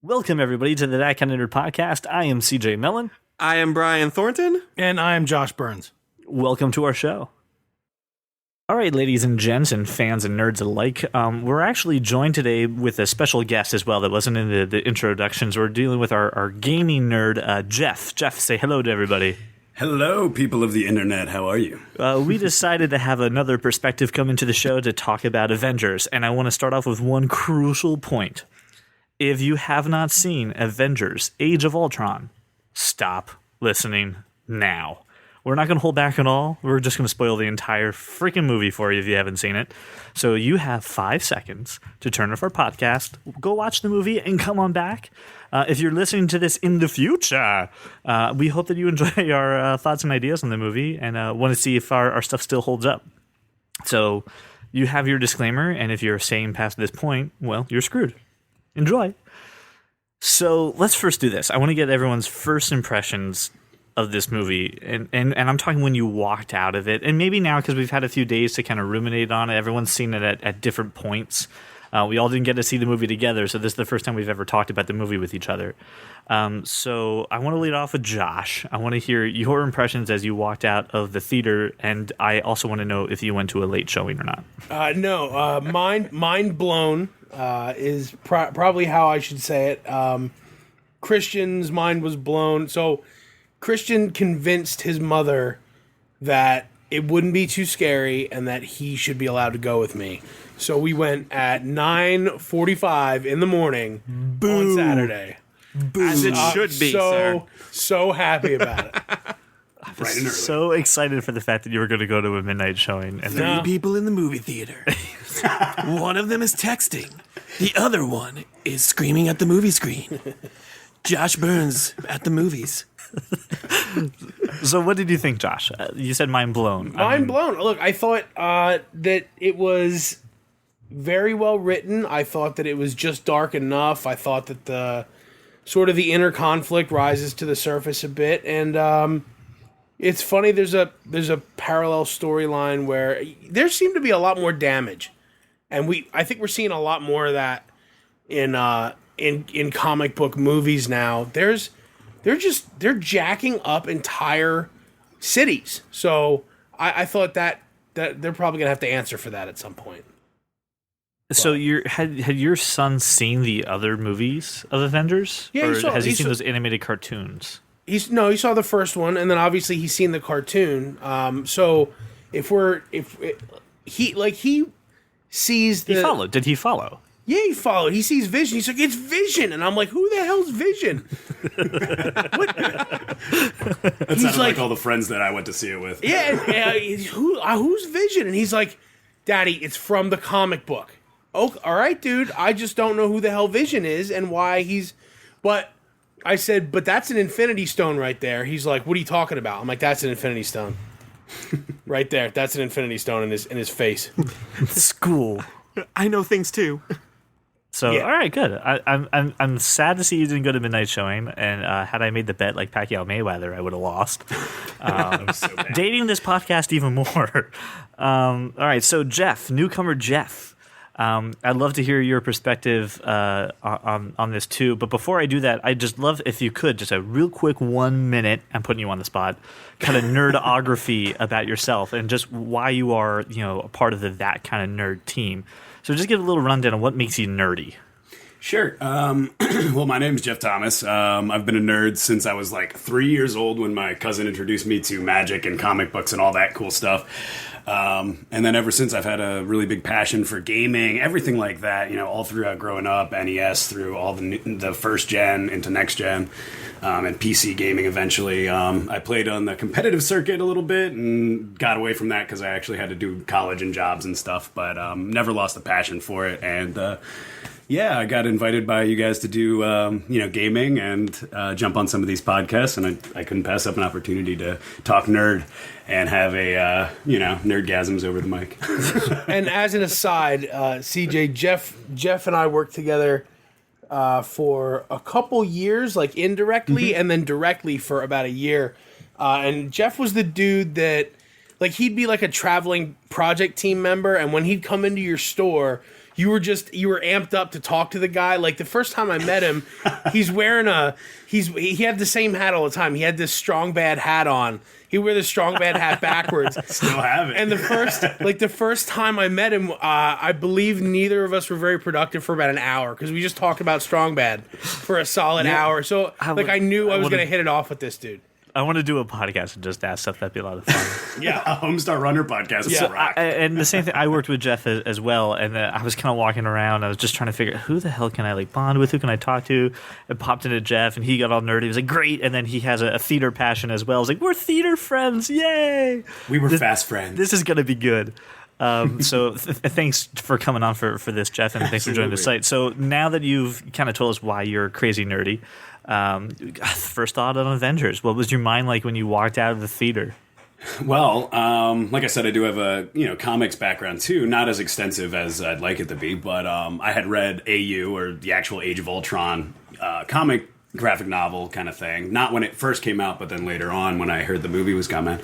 Welcome, everybody, to the That Kind of Nerd podcast. I am CJ Mellon. I am Brian Thornton. And I am Josh Burns. Welcome to our show. All right, ladies and gents and fans and nerds alike, we're actually joined today with a special guest as well that wasn't in the introductions. We're dealing with our gaming nerd, Jeff. Jeff, say hello to everybody. Hello, people of the internet. How are you? We decided to have another perspective come into the show to talk about Avengers, and I want to start off with one crucial point. If you have not seen Avengers: Age of Ultron, stop listening now. We're not going to hold back at all. We're just going to spoil the entire freaking movie for you if you haven't seen it. So you have 5 seconds to turn off our podcast, go watch the movie, and come on back. If you're listening to this in the future, we hope that you enjoy our thoughts and ideas on the movie and want to see if our stuff still holds up. So you have your disclaimer, and if you're staying past this point, well, you're screwed. Enjoy. So let's first do this. I want to get everyone's first impressions of this movie, and I'm talking when you walked out of it, and maybe now because we've had a few days to kind of ruminate on it. Everyone's seen it at different points. We all didn't get to see the movie together, so this is the first time we've ever talked about the movie with each other. So I want to lead off with Josh. I want to hear your impressions as you walked out of the theater, and I also want to know if you went to a late showing or not. No, mind blown is probably how I should say it. Christian's mind was blown. So Christian convinced his mother that it wouldn't be too scary and that he should be allowed to go with me. So we went at 9:45 in the morning on Saturday. As it should be, sir. So happy about it. I was so excited for the fact that you were going to go to a midnight showing. And Three people in the movie theater. One of them is texting. The other one is screaming at the movie screen. Josh Burns at the movies. So what did you think, Josh? You said mind blown. Mind blown. Look, I thought that it was very well written. I thought that it was just dark enough. I thought that the sort of the inner conflict rises to the surface a bit, and it's funny. There's a parallel storyline where there seemed to be a lot more damage, and I think we're seeing a lot more of that in comic book movies now. They're jacking up entire cities. So I thought that they're probably gonna have to answer for that at some point. So had your son seen the other movies of Avengers? Yeah, or has he seen those animated cartoons? He saw the first one, and then obviously he's seen the cartoon. So if he sees the... He followed. Did he follow? Yeah, he followed. He sees Vision. He's like, it's Vision. And I'm like, who the hell's Vision? That sounded like all the friends that I went to see it with. Yeah, who's Vision? And he's like, Daddy, it's from the comic book. Oh, all right, dude. I just don't know who the hell Vision is and why he's... But I said, but that's an Infinity Stone right there. He's like, what are you talking about? I'm like, that's an Infinity Stone. Right there. That's an Infinity Stone in his face. School. I know things too. So, Yeah. all right, good. I'm sad to see you didn't go to midnight showing, and had I made the bet like Pacquiao Mayweather, I would have lost. Dating this podcast even more. All right, so Jeff, newcomer Jeff. I'd love to hear your perspective on this too. But before I do that, I'd just love if you could, just a real quick 1 minute, I'm putting you on the spot, kind of nerdography about yourself and just why you are, a part of that kind of nerd team. So just give a little rundown on what makes you nerdy. Sure. Well, my name's Jeff Thomas. I've been a nerd since I was like 3 years old when my cousin introduced me to magic and comic books and all that cool stuff. And then ever since, I've had a really big passion for gaming, everything like that, all throughout growing up, NES through all the first gen into next gen, and PC gaming eventually. I played on the competitive circuit a little bit and got away from that because I actually had to do college and jobs and stuff, but never lost the passion for it. And yeah, I got invited by you guys to do, gaming and jump on some of these podcasts, and I couldn't pass up an opportunity to talk nerd and have a, nerdgasms over the mic. And as an aside, CJ, Jeff and I worked together for a couple years, like indirectly, and then directly for about a year. And Jeff was the dude that, like, he'd be like a traveling project team member, and when he'd come into your store, you were amped up to talk to the guy. Like the first time I met him, he's wearing he had the same hat all the time. He had this strong bad hat on. He wear the strong bad hat backwards. Still have it. And the first time I met him, I believe neither of us were very productive for about an hour because we just talked about strong bad for a solid hour. So I knew I was going to hit it off with this dude. I want to do a podcast and just ask stuff. That'd be a lot of fun. Yeah, a Homestar Runner podcast. Yeah. Rock. And the same thing, I worked with Jeff as well, and I was kind of walking around. I was just trying to figure out who the hell can I like bond with, who can I talk to. I popped into Jeff, and he got all nerdy. He was like, great. And then he has a theater passion as well. I was like, we're theater friends. Yay. We were fast friends. This is going to be good. So thanks for coming on for this, Jeff, and thanks for joining the site. So now that you've kind of told us why you're crazy nerdy, first thought on Avengers. What was your mind like when you walked out of the theater? Well, like I said, I do have a comics background too, not as extensive as I'd like it to be, but I had read AU, or the actual Age of Ultron comic graphic novel kind of thing. Not when it first came out, but then later on when I heard the movie was coming.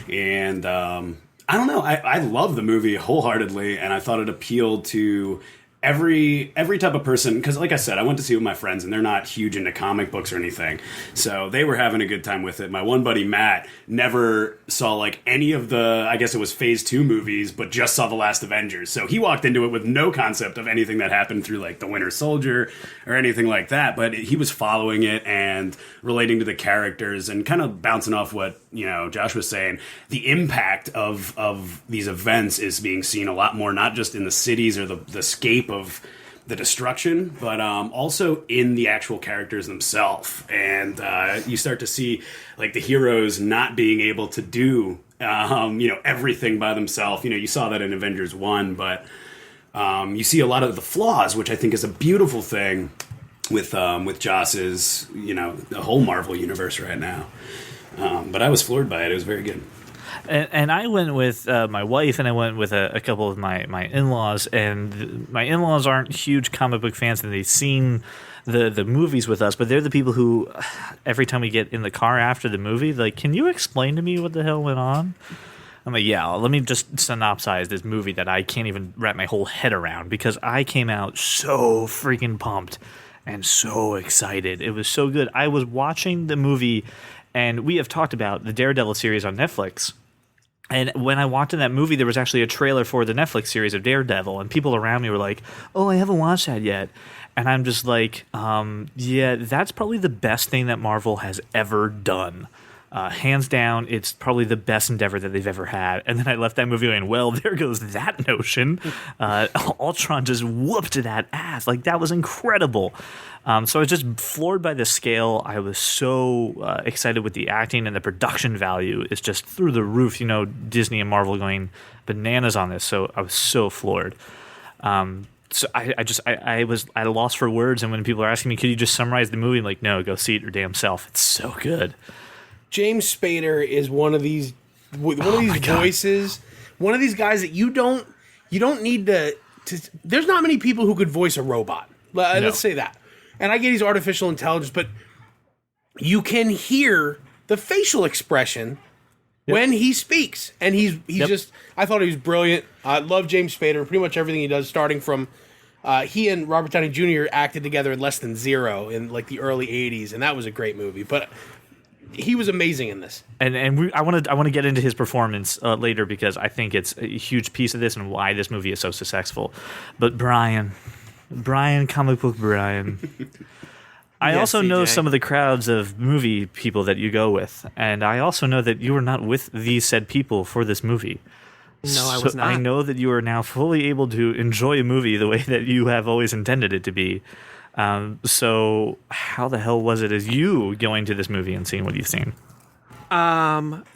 And I don't know, I love the movie wholeheartedly, and I thought it appealed to every type of person, because like I said, I went to see it with my friends and they're not huge into comic books or anything, so they were having a good time with it. My one buddy Matt never saw like any of the, I guess it was phase 2 movies, but just saw the last Avengers, so he walked into it with no concept of anything that happened through like the Winter Soldier or anything like that, but he was following it and relating to the characters and kind of bouncing off what Josh was saying. The impact of these events is being seen a lot more, not just in the cities or the scape of the destruction, but also in the actual characters themselves. And you start to see like the heroes not being able to do everything by themselves. You saw that in Avengers 1, but you see a lot of the flaws, which I think is a beautiful thing with Joss's the whole Marvel universe right now. But I was floored by it. It was very good. And I went with my wife, and I went with a couple of my in-laws, and my in-laws aren't huge comic book fans, and they've seen the movies with us, but they're the people who, every time we get in the car after the movie, they're like, can you explain to me what the hell went on? I'm like, yeah, let me just synopsize this movie that I can't even wrap my whole head around, because I came out so freaking pumped and so excited. It was so good. I was watching the movie, and we have talked about the Daredevil series on Netflix. And when I walked in that movie, there was actually a trailer for the Netflix series of Daredevil, and people around me were like, oh, I haven't watched that yet. And I'm just like, yeah, that's probably the best thing that Marvel has ever done. Hands down, it's probably the best endeavor that they've ever had. And then I left that movie going, well, there goes that notion. Ultron just whooped that ass. Like, that was incredible. So I was just floored by the scale. I was so excited with the acting, and the production value is just through the roof. Disney and Marvel going bananas on this. So I was so floored. So I was at a loss for words. And when people are asking me, could you just summarize the movie? I'm like, no, go see it your damn self. It's so good. James Spader is one of these voices, one of these guys that you don't need to. There's not many people who could voice a robot. Let's say that. And I get he's artificial intelligence, but you can hear the facial expression when he speaks, and he's just. I thought he was brilliant. I love James Spader. Pretty much everything he does, starting from. He and Robert Downey Jr. acted together in Less Than Zero in like the early '80s, and that was a great movie. But he was amazing in this. And I want to get into his performance later, because I think it's a huge piece of this and why this movie is so successful. But Brian, comic book Brian. I also know some of the crowds of movie people that you go with, and I also know that you were not with these said people for this movie. No, I was not. I know that you are now fully able to enjoy a movie the way that you have always intended it to be. So how the hell was it as you going to this movie and seeing what you've seen?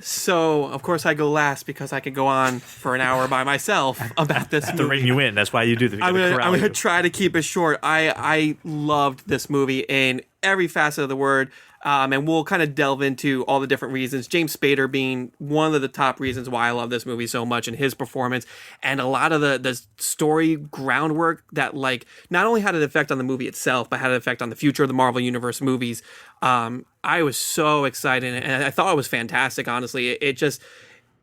So of course I go last, because I could go on for an hour by myself about this movie. To rein you in. That's why you do the. I'm gonna try to keep it short. I loved this movie in every facet of the word. And we'll kind of delve into all the different reasons. James Spader being one of the top reasons why I love this movie so much, and his performance, and a lot of the story groundwork that like not only had an effect on the movie itself, but had an effect on the future of the Marvel Universe movies. I was so excited, and I thought it was fantastic. Honestly, it just.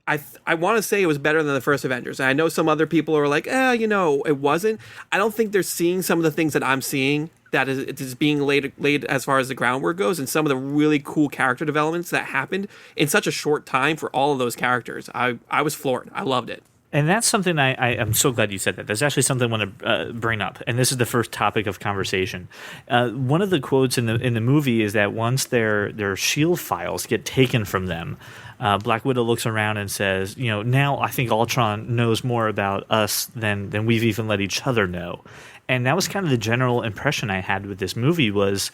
I want to say it was better than the first Avengers. And I know some other people are like, it wasn't. I don't think they're seeing some of the things that I'm seeing that is being laid as far as the groundwork goes, and some of the really cool character developments that happened in such a short time for all of those characters. I was floored. I loved it. And that's something I am so glad you said that. That's actually something I want to bring up, and this is the first topic of conversation. One of the quotes in the movie is that once their shield files get taken from them, Black Widow looks around and says, now I think Ultron knows more about us than we've even let each other know. And that was kind of the general impression I had with this movie was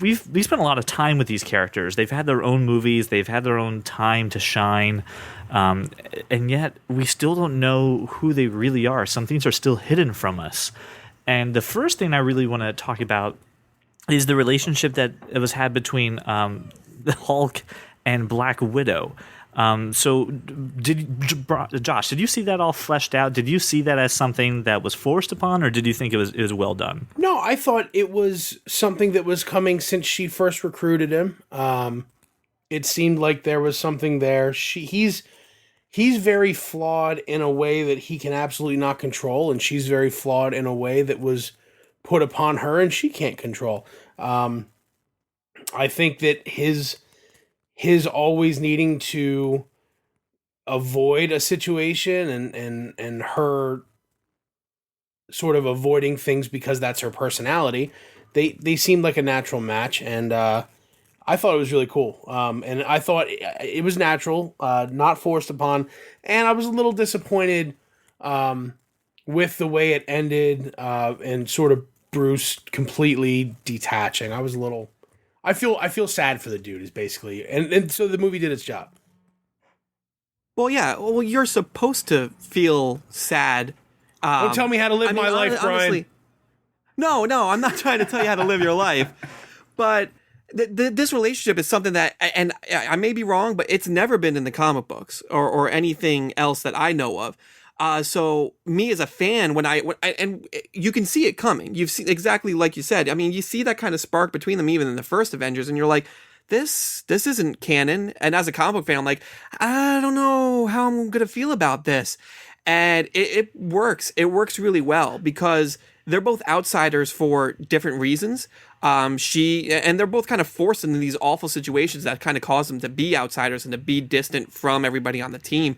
we've spent a lot of time with these characters. They've had their own movies. They've had their own time to shine. And yet we still don't know who they really are. Some things are still hidden from us. And the first thing I really want to talk about is the relationship that was had between the Hulk and Black Widow. So Josh, did you see that all fleshed out? Did you see that as something that was forced upon, or did you think it was well done? No, I thought it was something that was coming since she first recruited him. It seemed like there was something there. He's very flawed in a way that he can absolutely not control, and she's very flawed in a way that was put upon her and she can't control. I think that his always needing to avoid a situation and her sort of avoiding things because that's her personality, they seemed like a natural match, and I thought it was really cool. And I thought it was natural, not forced upon, and I was a little disappointed with the way it ended and sort of Bruce completely detaching. I was a little... I feel sad for the dude is basically, and so the movie did its job. Well, yeah. Well, you're supposed to feel sad. Don't tell me how to live my life, Brian. Honestly, no, I'm not trying to tell you how to live your life. But this relationship is something that, and I may be wrong, but it's never been in the comic books or anything else that I know of. So me as a fan, and you can see it coming. You've seen exactly like you said. I mean, you see that kind of spark between them even in the first Avengers, and you're like, this isn't canon. And as a comic book fan, I'm like, I don't know how I'm gonna feel about this. And it works. It works really well because they're both outsiders for different reasons. And they're both kind of forced into these awful situations that kind of cause them to be outsiders and to be distant from everybody on the team.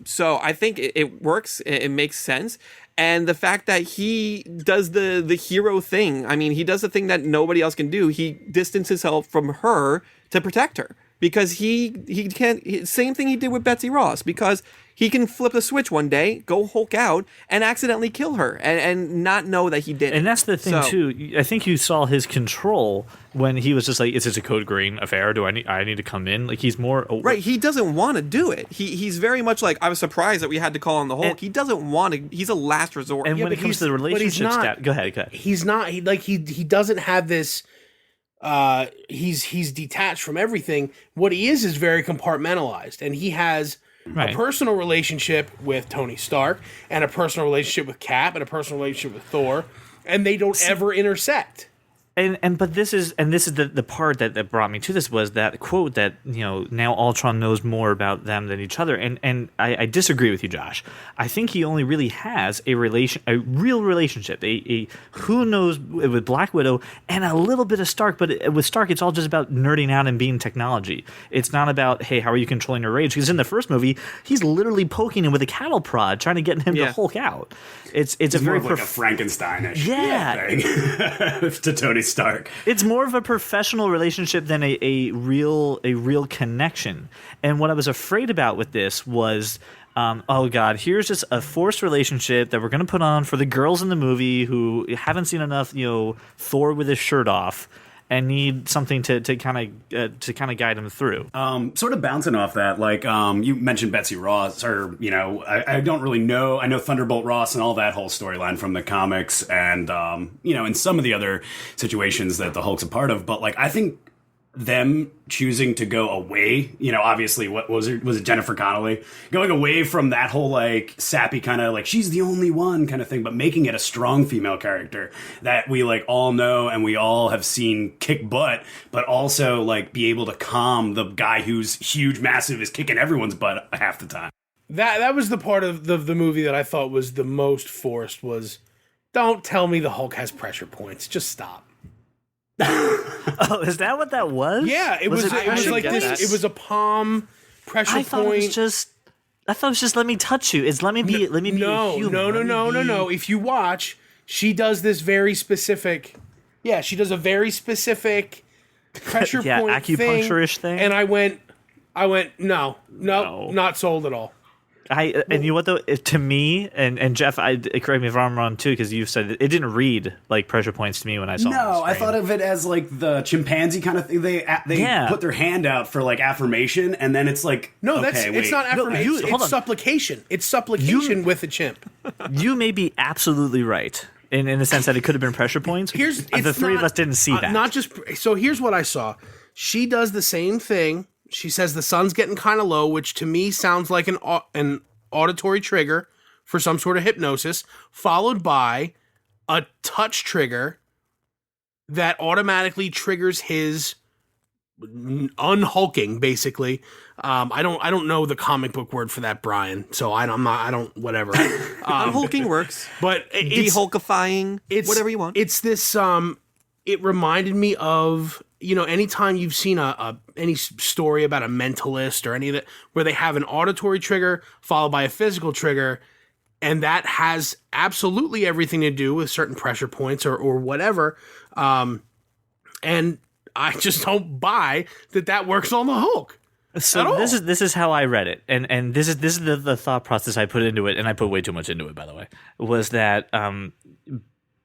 So I think it works. It makes sense. And the fact that he does the hero thing, I mean, he does the thing that nobody else can do. He distances himself from her to protect her because he can't, same thing he did with Betsy Ross, because he can flip the switch one day, go Hulk out, and accidentally kill her, and not know that he did it. And that's the thing, too. I think you saw his control when he was just like, is this a Code Green affair? Do I need to come in? Like, he's more... Right, he doesn't want to do it. He's very much like, I was surprised that we had to call on the Hulk. And he doesn't want to... He's a last resort. And when it comes to the relationship go ahead. He's not... He doesn't have this... He's detached from everything. What he is very compartmentalized, and he has... Right. A personal relationship with Tony Stark, and a personal relationship with Cap, and a personal relationship with Thor, and they don't ever intersect. But this is the part that brought me to this was that quote that now Ultron knows more about them than each other, and I disagree with you, Josh. I think he only really has a real relationship, a who knows with Black Widow and a little bit of Stark, but with Stark it's all just about nerding out and being technology. It's not about, hey, how are you controlling your rage? Because in the first movie he's literally poking him with a cattle prod, trying to get him to Hulk out. It's a very more like a Frankenstein-ish thing to Tony Stark. It's more of a professional relationship than a real connection. And what I was afraid about with this was, oh God, here's just a forced relationship that we're going to put on for the girls in the movie who haven't seen enough, Thor with his shirt off, and need something to kind of guide him through. Sort of bouncing off that, like you mentioned Betsy Ross, or I don't really know. I know Thunderbolt Ross and all that whole storyline from the comics, and in some of the other situations that the Hulk's a part of. But like, I think them choosing to go away, obviously, what was it Jennifer Connelly going away from that whole like sappy kind of like she's the only one kind of thing, but making it a strong female character that we like all know and we all have seen kick butt, but also like be able to calm the guy who's huge, massive, is kicking everyone's butt half the time. That was the part of the movie that I thought was the most forced. Was don't tell me the Hulk has pressure points. Just stop. Oh, is that what that was? Yeah, it was like this. It was a palm pressure I thought point. it was just let me touch you. Let me be a human. No. If you watch, she does this very specific. Yeah, she does a very specific pressure point acupuncture-ish thing. And I went, no, not sold at all. And you know what though? To me, and Jeff, correct me if I'm wrong too, because you said it didn't read like pressure points to me when I saw it. No, I thought of it as like the chimpanzee kind of thing. They put their hand out for like affirmation, and then it's like it's not affirmation. It's supplication. It's supplication with a chimp. You may be absolutely right in the sense that it could have been pressure points. The three of us didn't see that. Not just so. Here's what I saw. She does the same thing. She says the sun's getting kind of low, which to me sounds like an auditory trigger for some sort of hypnosis, followed by a touch trigger that automatically triggers his unhulking, basically. I don't know the comic book word for that, Brian. So whatever. Unhulking works, but dehulkifying, whatever you want. It's this. It reminded me of. Anytime you've seen any story about a mentalist or any of that, where they have an auditory trigger followed by a physical trigger, and that has absolutely everything to do with certain pressure points or whatever. And I just don't buy that works on the Hulk. So this is how I read it, and this is the thought process I put into it, and I put way too much into it, by the way. Was that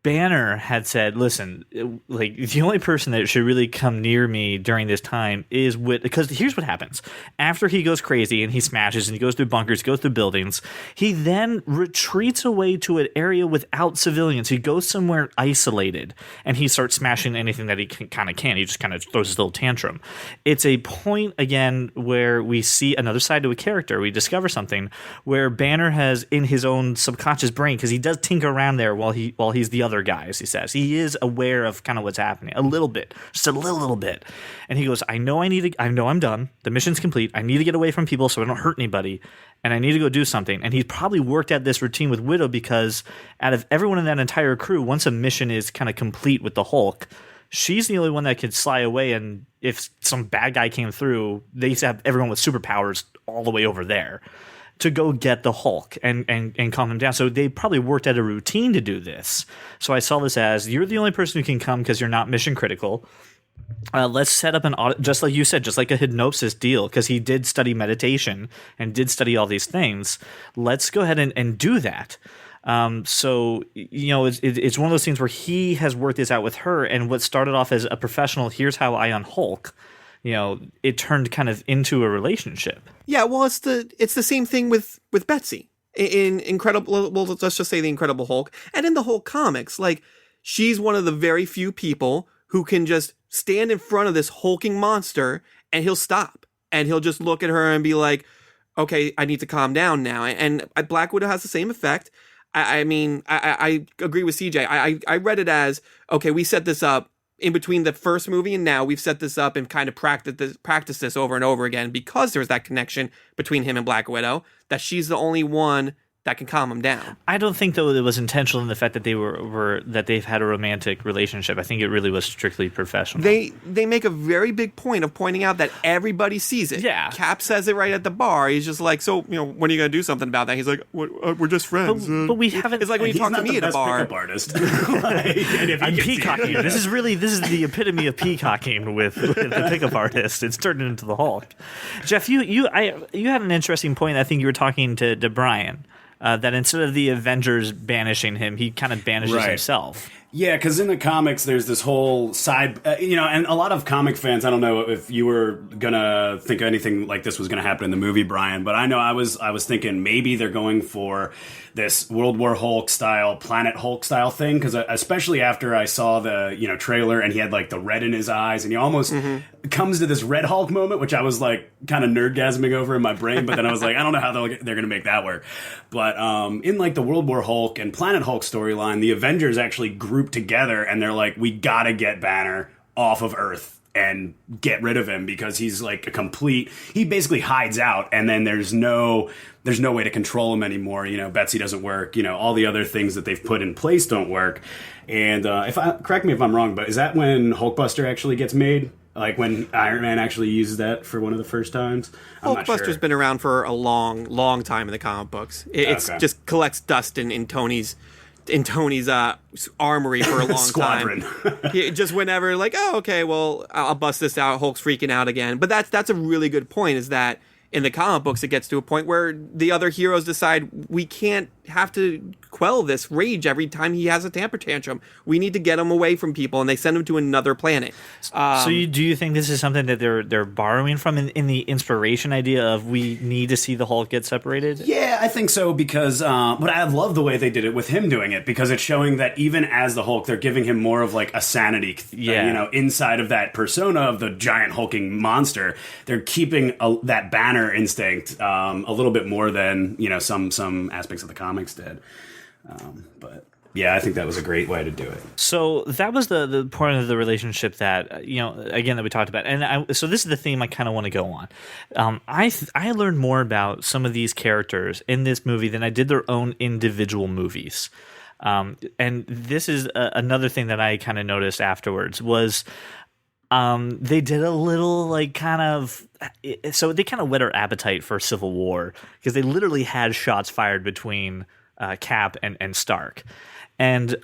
Banner had said, listen, like the only person that should really come near me during this time is because here's what happens. After he goes crazy and he smashes and he goes through bunkers, goes through buildings, he then retreats away to an area without civilians. He goes somewhere isolated and he starts smashing anything that he can. He just kind of throws his little tantrum. It's a point again where we see another side to a character. We discover something where Banner has in his own subconscious brain, because he does tinker around there while he's the other guy, as he says. He is aware of kind of what's happening a little bit, just a little bit. And he goes, I know I'm done. The mission's complete. I need to get away from people so I don't hurt anybody. And I need to go do something. And he's probably worked out this routine with Widow because out of everyone in that entire crew, once a mission is kind of complete with the Hulk, she's the only one that could sly away. And if some bad guy came through, they used to have everyone with superpowers all the way over there to go get the Hulk and calm him down. So they probably worked out a routine to do this. So I saw this as, you're the only person who can come because you're not mission critical. Let's set up just like you said, just like a hypnosis deal, because he did study meditation and did study all these things. Let's go ahead and do that. So, it's one of those things where he has worked this out with her, and what started off as a professional, here's how I unhulk, it turned kind of into a relationship. Yeah, well, it's the same thing with Betsy in Incredible. Well, let's just say the Incredible Hulk, and in the Hulk comics, like she's one of the very few people who can just stand in front of this hulking monster and he'll stop and he'll just look at her and be like, "Okay, I need to calm down now." And Black Widow has the same effect. I mean, I agree with CJ. I read it as, okay, we set this up in between the first movie and now. We've set this up and kind of practice this over and over again because there's that connection between him and Black Widow, that she's the only one that can calm him down. I don't think, though, it was intentional in the fact that they were that they've had a romantic relationship. I think it really was strictly professional. They make a very big point of pointing out that everybody sees it. Yeah. Cap says it right at the bar. He's just like, so, when are you going to do something about that? He's like, we're just friends. But we haven't. It's like when you talk to me at a bar. Artist. I'm peacocking. This is the epitome of peacocking with the pickup artist. It's turned into the Hulk. Jeff, you had an interesting point. I think you were talking to Brian. That instead of the Avengers banishing him, he kind of banishes himself. Yeah, because in the comics, there's this whole side, and a lot of comic fans, I don't know if you were going to think anything like this was going to happen in the movie, Brian, but I know I was thinking maybe they're going for this World War Hulk style, Planet Hulk style thing, because especially after I saw the, trailer and he had like the red in his eyes and he almost comes to this Red Hulk moment, which I was like kind of nerdgasming over in my brain, but then I was like, I don't know how they're going to make that work. But in like the World War Hulk and Planet Hulk storyline, the Avengers actually group together and they're like, we gotta get Banner off of Earth and get rid of him because he's like he basically hides out and then there's no way to control him anymore. Betsy doesn't work, all the other things that they've put in place don't work. And correct me if I'm wrong, but is that when Hulkbuster actually gets made? Like when Iron Man actually uses that for one of the first times? Hulkbuster's been around for a long, long time in the comic books. It's just collects dust in Tony's armory for a long Squadron. time. Just whenever, like, oh, okay, well, I'll bust this out. Hulk's freaking out again. But that's a really good point. Is that in the comic books, it gets to a point where the other heroes decide we can't have to quell this rage every time he has a temper tantrum. We need to get him away from people, and they send him to another planet. Do you think this is something that they're borrowing from in the inspiration idea of we need to see the Hulk get separated? Yeah, I think so because, but I love the way they did it with him doing it because it's showing that even as the Hulk, they're giving him more of like a sanity, inside of that persona of the giant hulking monster. They're keeping that Banner instinct a little bit more than some aspects of the comics did. But yeah, I think that was a great way to do it. So that was the point of the relationship that again that we talked about, and so this is the theme I kind of want to go on. I learned more about some of these characters in this movie than I did their own individual movies. And this is another thing that I kind of noticed afterwards was they did a little so they kind of whet our appetite for Civil War because they literally had shots fired between Cap and Stark. And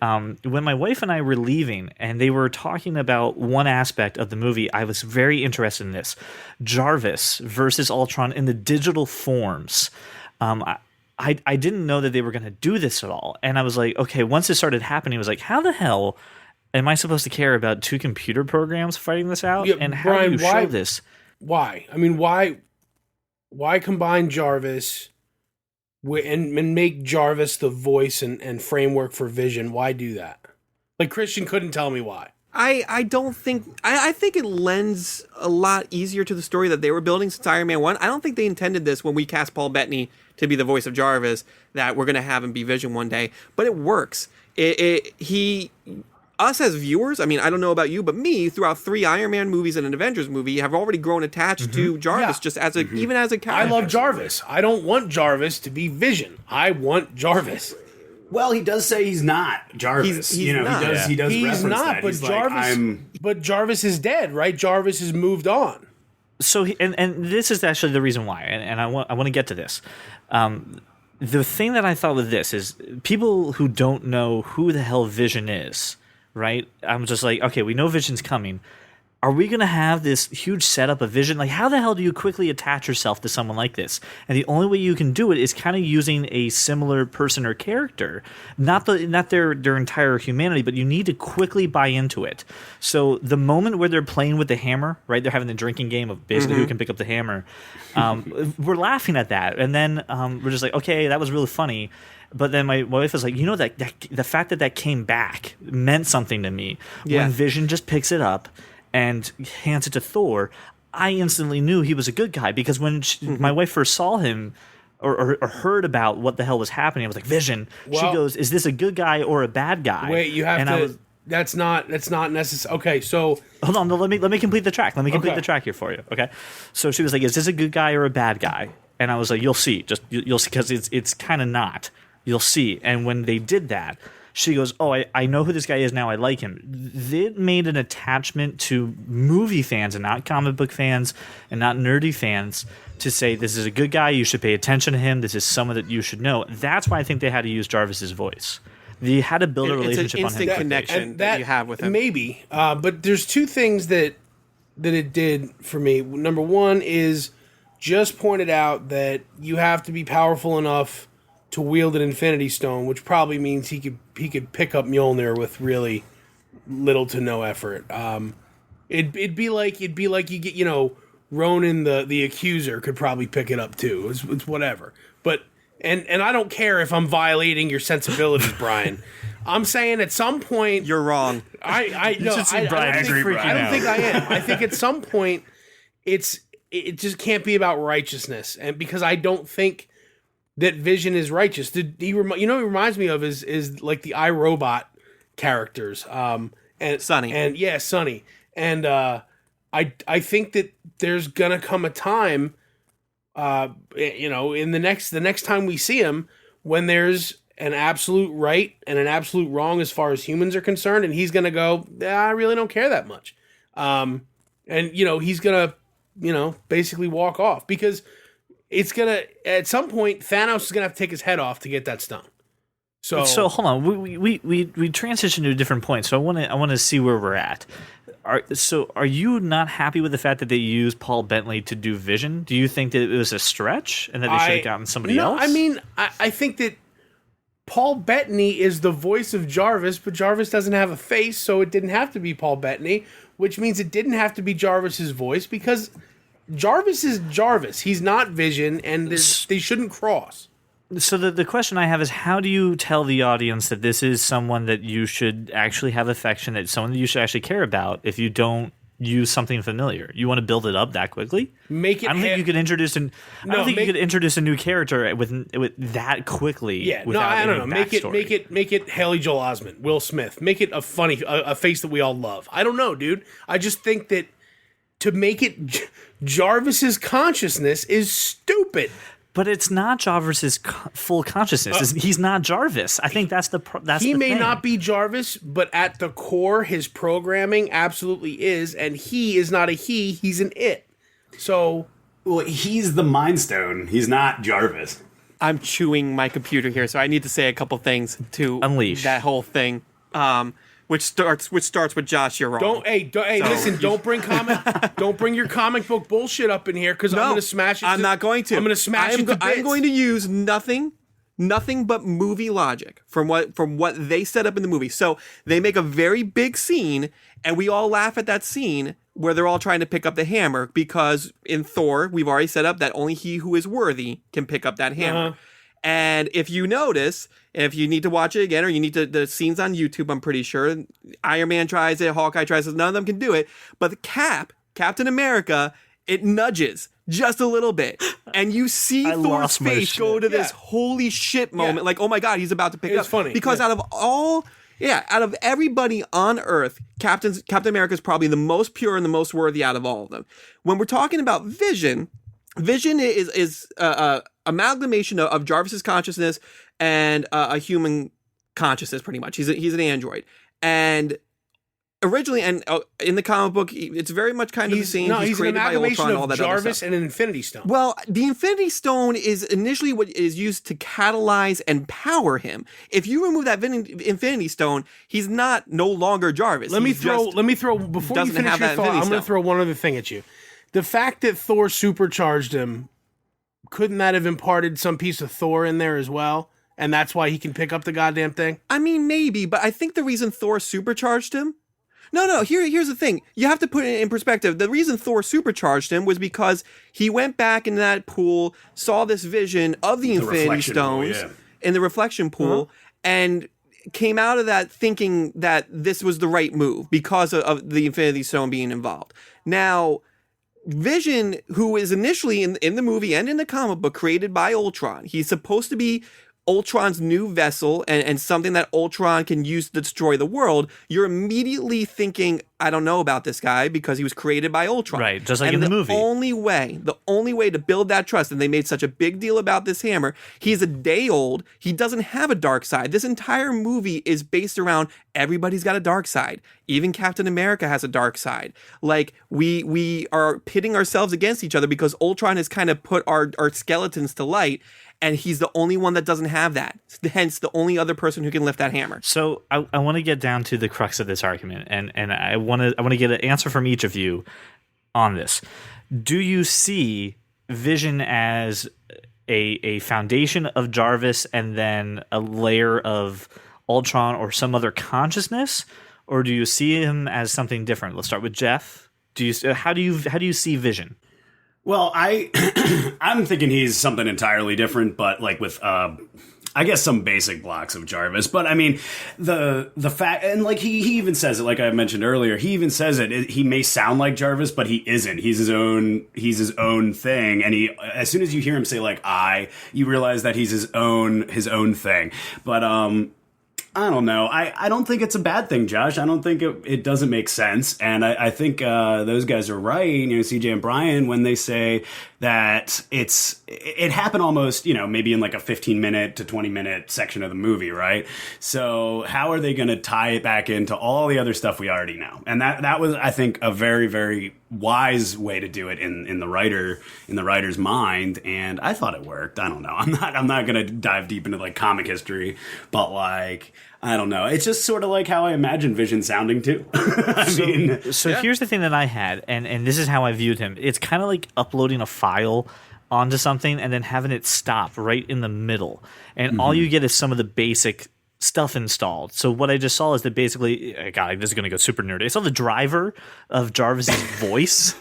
when my wife and I were leaving and they were talking about one aspect of the movie, I was very interested in this. Jarvis versus Ultron in the digital forms. I didn't know that they were going to do this at all. And I was like, okay, once it started happening, I was like, how the hell am I supposed to care about two computer programs fighting this out? Yeah, and how Brian, do you show this? Why? I mean, why combine Jarvis and make Jarvis the voice and framework for Vision? Why do that? Like, Christian couldn't tell me why. I don't think... I think it lends a lot easier to the story that they were building since Iron Man 1. I don't think they intended this when we cast Paul Bettany to be the voice of Jarvis, that we're going to have him be Vision one day. But it works. Us as viewers, I mean, I don't know about you, but me, throughout 3 Iron Man movies and an Avengers movie, have already grown attached to Jarvis, just as even as a character. I love Jarvis. I don't want Jarvis to be Vision. I want Jarvis. Well, he does say he's not Jarvis. He's not. He does He's reference not, that. but He's Jarvis. But Jarvis is dead, right? Jarvis has moved on. So and this is actually the reason why, and I want to get to this. The thing that I thought with this is people who don't know who the hell Vision is, right? I'm just like, okay, we know Vision's coming. Are we going to have this huge setup of Vision? Like, how the hell do you quickly attach yourself to someone like this? And the only way you can do it is kind of using a similar person or character, not their entire humanity, but you need to quickly buy into it. So the moment where they're playing with the hammer, right? They're having the drinking game of basically who can pick up the hammer. We're laughing at that, and then we're just like, okay, that was really funny. But then my wife was like, that the fact that came back meant something to me. Yeah. When Vision just picks it up and hands it to Thor, I instantly knew he was a good guy because when my wife first saw him or heard about what the hell was happening, I was like, Vision. Well, she goes, is this a good guy or a bad guy? Wait, you have to. That's not necessary. Okay, so hold on. Let me complete the track. Let me complete the track here for you. Okay, so she was like, is this a good guy or a bad guy? And I was like, you'll see. You'll see because it's kind of not. You'll see. And when they did that, she goes, oh, I know who this guy is now. I like him. It made an attachment to movie fans and not comic book fans and not nerdy fans to say, this is a good guy. You should pay attention to him. This is someone that you should know. That's why I think they had to use Jarvis's voice. They had to build a relationship on him. It's an instant connection that you have with him. Maybe. But there's two things that it did for me. Number one is just pointed out that you have to be powerful enough to wield an Infinity Stone, which probably means he could pick up Mjolnir with really little to no effort. It'd be like you get, you know, Ronan the Accuser could probably pick it up too. It's whatever. But and I don't care if I'm violating your sensibilities, Brian. I'm saying at some point You're wrong. I no, should see I Brian don't think, freaking I don't out. think I am. I think at some point it just can't be about righteousness, and because I don't think that Vision is righteous. You know what he reminds me of is like the iRobot characters. And Sonny. And yeah, Sonny. And I think that there's gonna come a time, you know, in the next time we see him, when there's an absolute right and an absolute wrong as far as humans are concerned, and he's gonna go, I really don't care that much. And you know, he's gonna, you know, basically walk off, because it's gonna, at some point, Thanos is gonna have to take his head off to get that stone. So hold on, we transitioned to a different point. So I want to see where we're at. Are you not happy with the fact that they used Paul Bentley to do Vision? Do you think that it was a stretch and that they should have gotten somebody else? I mean, I think that Paul Bettany is the voice of Jarvis, but Jarvis doesn't have a face, so it didn't have to be Paul Bettany, which means it didn't have to be Jarvis's voice, because Jarvis is Jarvis. He's not Vision, and they shouldn't cross. So the question I have is, how do you tell the audience that this is someone that you should actually have affection, that someone that you should actually care about, if you don't use something familiar? You want to build it up that quickly? Make it. I don't think you could introduce you could introduce a new character with that quickly. Yeah, without I don't any know. backstory. Make it Haley Joel Osment, Will Smith. Make it a funny, a face that we all love. I don't know, dude. I just think that to make it Jarvis's consciousness is stupid. But it's not Jarvis's full consciousness. He's not Jarvis. I think that's the He may thing. not be Jarvis, but at the core, his programming absolutely is, and he is not a he. He's an it. So, Well, he's the Mind Stone. He's not Jarvis. I'm chewing my computer here, so I need to say a couple things to Unleash that whole thing. Which starts with Josh. You're wrong. listen, don't bring your comic book bullshit up in here, because I'm going to smash it. I'm not going to. I'm going to smash it to bits. I'm going to use nothing but movie logic from what they set up in the movie. So they make a very big scene, and we all laugh at that scene where they're all trying to pick up the hammer, because in Thor, we've already set up that only he who is worthy can pick up that hammer. Uh-huh. And if you notice, if you need to watch it again, or you need to, the scenes on YouTube, I'm pretty sure, Iron Man tries it, Hawkeye tries it, none of them can do it. But the Captain America, it nudges just a little bit. And you see Thor's lost my face shit. go to this holy shit moment. Yeah. Like, oh my God, he's about to pick it up. It's funny. Because Yeah. out of everybody on Earth, Captain America is probably the most pure and the most worthy out of all of them. When we're talking about Vision is amalgamation of Jarvis's consciousness and a human consciousness, pretty much. He's an android, and originally, and in the comic book, it's very much kind of the same. He's an created by amalgamation Ultron, all of that other Jarvis stuff. and an Infinity Stone. Well, the Infinity Stone is initially what is used to catalyze and power him. If you remove that Infinity Stone, he's no longer Jarvis. Let me He's throw just before you doesn't finish have your that thought. Infinity I'm going to Stone. throw one other thing at you. The fact that Thor supercharged him, couldn't that have imparted some piece of Thor in there as well? And that's why he can pick up the goddamn thing? I mean, maybe, but I think the reason Thor supercharged him. No. Here's the thing. You have to put it in perspective. The reason Thor supercharged him was because he went back in that pool, saw this vision of the Infinity reflection pool, Stones yeah. in the reflection pool, and came out of that thinking that this was the right move because of the Infinity Stone being involved. Now, Vision, who is initially in the movie and in the comic book created by Ultron, he's supposed to be Ultron's new vessel and something that Ultron can use to destroy the world. You're immediately thinking, I don't know about this guy because he was created by Ultron. Right, just like and in the movie. The only way to build that trust, and they made such a big deal about this hammer, he's a day old. He doesn't have a dark side. This entire movie is based around everybody's got a dark side. Even Captain America has a dark side. Like, we are pitting ourselves against each other because Ultron has kind of put our skeletons to light, and he's the only one that doesn't have that. Hence, the only other person who can lift that hammer. So I want to get down to the crux of this argument, and I want to get an answer from each of you on this. Do you see Vision as a foundation of Jarvis and then a layer of Ultron or some other consciousness, or do you see him as something different? Let's start with Jeff. How do you see Vision? Well, I'm thinking he's something entirely different, but like with I guess some basic blocks of Jarvis. But I mean, the fact, and like he even says it, like I mentioned earlier, he even says it. He may sound like Jarvis, but he isn't. He's his own thing. And as soon as you hear him say like you realize that he's his own thing. But I don't know. I don't think it's a bad thing, Josh. I don't think it doesn't make sense. And I think those guys are right, CJ and Brian, when they say that it happened almost, maybe in like a 15-minute to 20-minute section of the movie, right? So how are they going to tie it back into all the other stuff we already know? And that was, I think, a very, very wise way to do it in the writer's mind, and I thought it worked. I don't know. I'm not going to dive deep into like comic history, but like, I don't know. It's just sort of like how I imagine Vision sounding too. Here's the thing that I had, and this is how I viewed him. It's kind of like uploading a file onto something and then having it stop right in the middle. And all you get is some of the basic stuff installed. So what I just saw is that basically, God, this is going to go super nerdy. I saw the driver of Jarvis's voice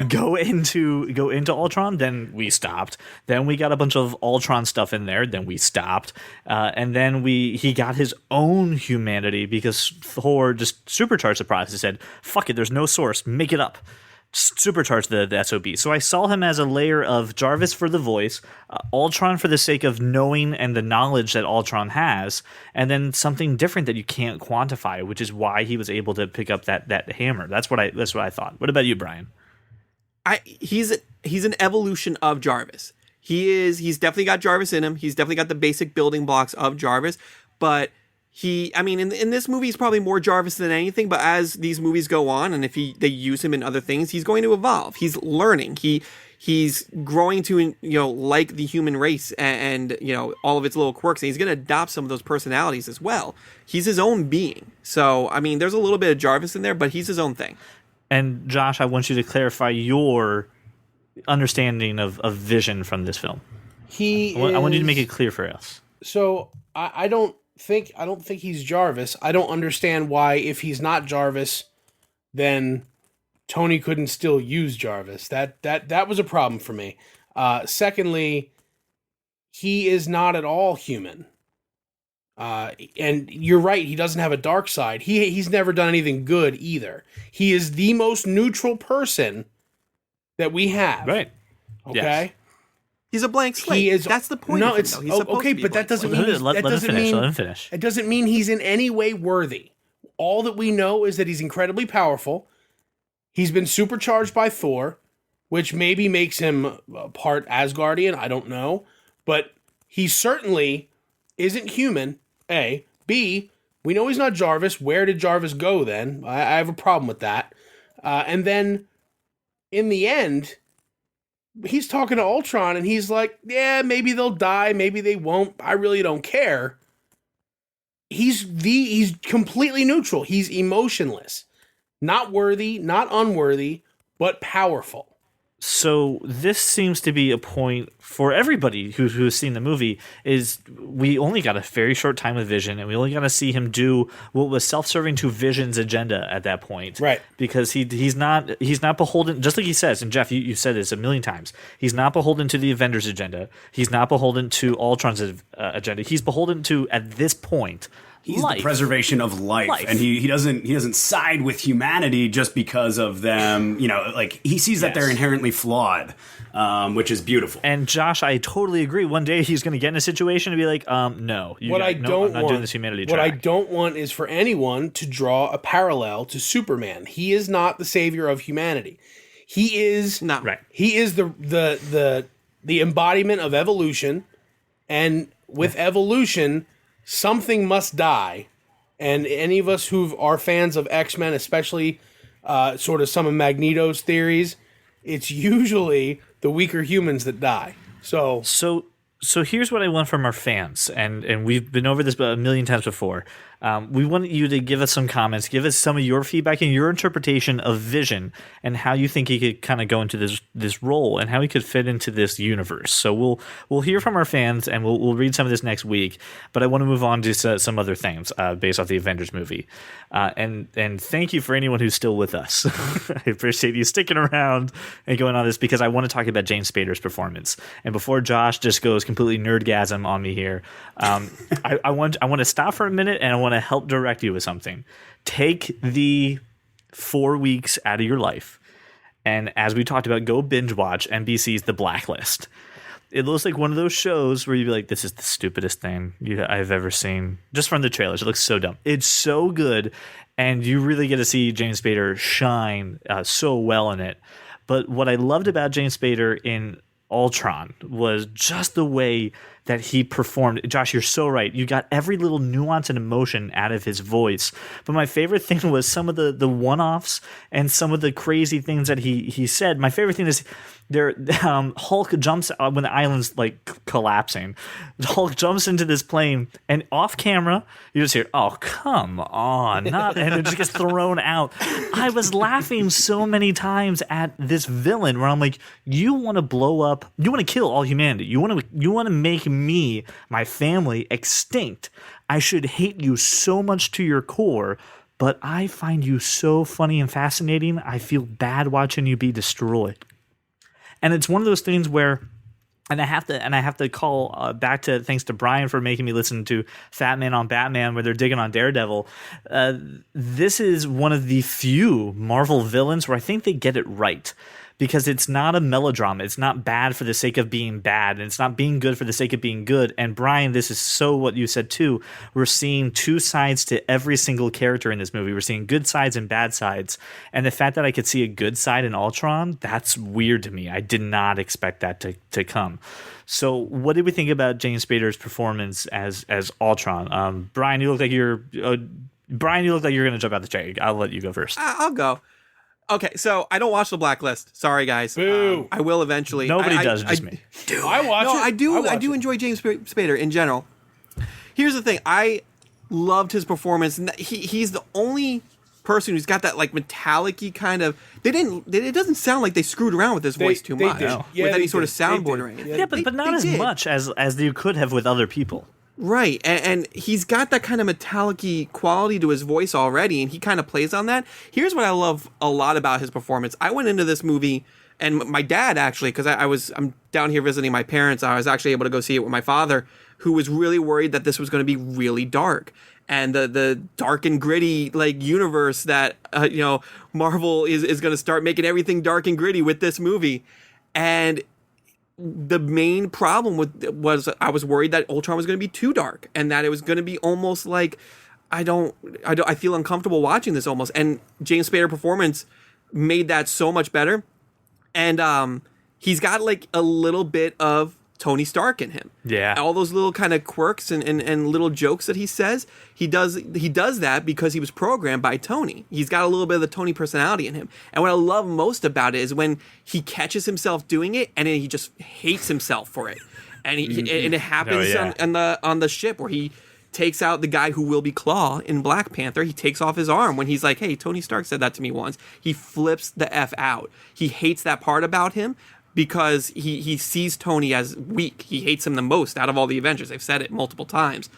go into Ultron. Then we stopped. Then we got a bunch of Ultron stuff in there. Then we stopped. And then he got his own humanity because Thor just supercharged the process and said, "Fuck it. There's no source. Make it up." Supercharge the SOB. So I saw him as a layer of Jarvis for the voice, Ultron for the sake of knowing and the knowledge that Ultron has, and then something different that you can't quantify, which is why he was able to pick up that hammer. That's what I thought. What about you, Brian? He's an evolution of Jarvis. He's definitely got Jarvis in him. He's definitely got the basic building blocks of Jarvis, but in this movie, he's probably more Jarvis than anything, but as these movies go on, and if they use him in other things, he's going to evolve. He's learning. He's growing to, like the human race and all of its little quirks, and he's going to adopt some of those personalities as well. He's his own being. So, there's a little bit of Jarvis in there, but he's his own thing. And Josh, I want you to clarify your understanding of Vision from this film. I want you to make it clear for us. So, I don't think he's Jarvis. I don't understand why, if he's not Jarvis, then Tony couldn't still use Jarvis. That was a problem for me. Secondly, he is not at all human. And you're right, he doesn't have a dark side. He's never done anything good either. He is the most neutral person that we have. Right. Okay? Yes. He's a blank slate. That's the point. No, of him, it's okay, but that doesn't mean let him finish. It doesn't mean he's in any way worthy. All that we know is that he's incredibly powerful. He's been supercharged by Thor, which maybe makes him part Asgardian. I don't know, but he certainly isn't human. A. B. We know he's not Jarvis. Where did Jarvis go then? I have a problem with that. And then, in the end, he's talking to Ultron, and he's like, yeah, maybe they'll die, maybe they won't. I really don't care. He's completely neutral. He's emotionless. Not worthy, not unworthy, but powerful. So this seems to be a point for everybody who's seen the movie, is we only got a very short time with Vision, and we only got to see him do what was self-serving to Vision's agenda at that point. Right. Because he's not beholden, just like he says, and Jeff, you said this a million times, he's not beholden to the Avengers agenda. He's not beholden to Ultron's agenda. He's beholden to, at this point, he's life. The preservation of life. And he doesn't side with humanity just because of them. Like he sees that they're inherently flawed, which is beautiful. And Josh, I totally agree. One day he's going to get in a situation and be like, no, I'm not doing this humanity track. What I don't want is for anyone to draw a parallel to Superman. He is not the savior of humanity. He is not right. He is the embodiment of evolution, and with evolution, something must die, and any of us who are fans of X-Men, especially sort of some of Magneto's theories, it's usually the weaker humans that die. So here's what I want from our fans, and we've been over this a million times before. We want you to give us some comments, give us some of your feedback and your interpretation of Vision and how you think he could kind of go into this role and how he could fit into this universe. So we'll hear from our fans and we'll read some of this next week. But I want to move on to some other things based off the Avengers movie. And thank you for anyone who's still with us. I appreciate you sticking around and going on this because I want to talk about James Spader's performance. And before Josh just goes completely nerdgasm on me here, I want to stop for a minute and I want to help direct you with something. Take the 4 weeks out of your life, and as we talked about, go binge watch NBC's The Blacklist. It looks like one of those shows where you'd be like, this is the stupidest thing I've ever seen. Just from the trailers, it looks so dumb. It's so good, and you really get to see James Spader shine so well in it. But what I loved about James Spader in Ultron was just the way that he performed. Josh, you're so right. You got every little nuance and emotion out of his voice. But my favorite thing was some of the one-offs and some of the crazy things that he said. My favorite thing is Hulk jumps when the island's like collapsing. Hulk jumps into this plane and off camera, you just hear, "Oh, come on." And it just gets thrown out. I was laughing so many times at this villain where I'm like, you want to blow up, you want to kill all humanity. You want to make me, my family, extinct. I should hate you so much to your core, but I find you so funny and fascinating. I feel bad watching you be destroyed. And it's one of those things where, and I have to call back to thanks to Brian for making me listen to Fat Man on Batman, where they're digging on Daredevil. This is one of the few Marvel villains where I think they get it right. Because it's not a melodrama. It's not bad for the sake of being bad. And it's not being good for the sake of being good. And Brian, this is so what you said too. We're seeing two sides to every single character in this movie. We're seeing good sides and bad sides. And the fact that I could see a good side in Ultron, that's weird to me. I did not expect that to come. So what did we think about James Spader's performance as Ultron? Brian, you look like you're going to jump out the chair. I'll let you go first. I'll go. Okay, so I don't watch The Blacklist. Sorry, guys. Boo. I will eventually. Nobody does, just me. I watch it. I do enjoy James Spader in general. Here's the thing. I loved his performance. He's the only person who's got that like metallic-y kind of. It doesn't sound like they screwed around with his voice too much with any sort of soundboard or anything. Yeah, but not as much as you could have with other people. Right, and he's got that kind of metallic-y quality to his voice already, and he kind of plays on that. Here's what I love a lot about his performance. I went into this movie, and my dad actually, because I'm down here visiting my parents, I was actually able to go see it with my father, who was really worried that this was going to be really dark. And the dark and gritty like universe that Marvel is going to start making everything dark and gritty with this movie, and the main problem was I was worried that Ultron was going to be too dark and that it was going to be almost like I feel uncomfortable watching this almost. And James Spader performance made that so much better. And he's got like a little bit of Tony Stark in him. Yeah. All those little kind of quirks and little jokes that he says, he does that because he was programmed by Tony. He's got a little bit of the Tony personality in him. And what I love most about it is when he catches himself doing it and then he just hates himself for it. And and it happens on the ship where he takes out the guy who will be Claw in Black Panther. He takes off his arm when he's like, "Hey, Tony Stark said that to me once." He flips the F out. He hates that part about him, because he sees Tony as weak. He hates him the most out of all the Avengers. They've said it multiple times.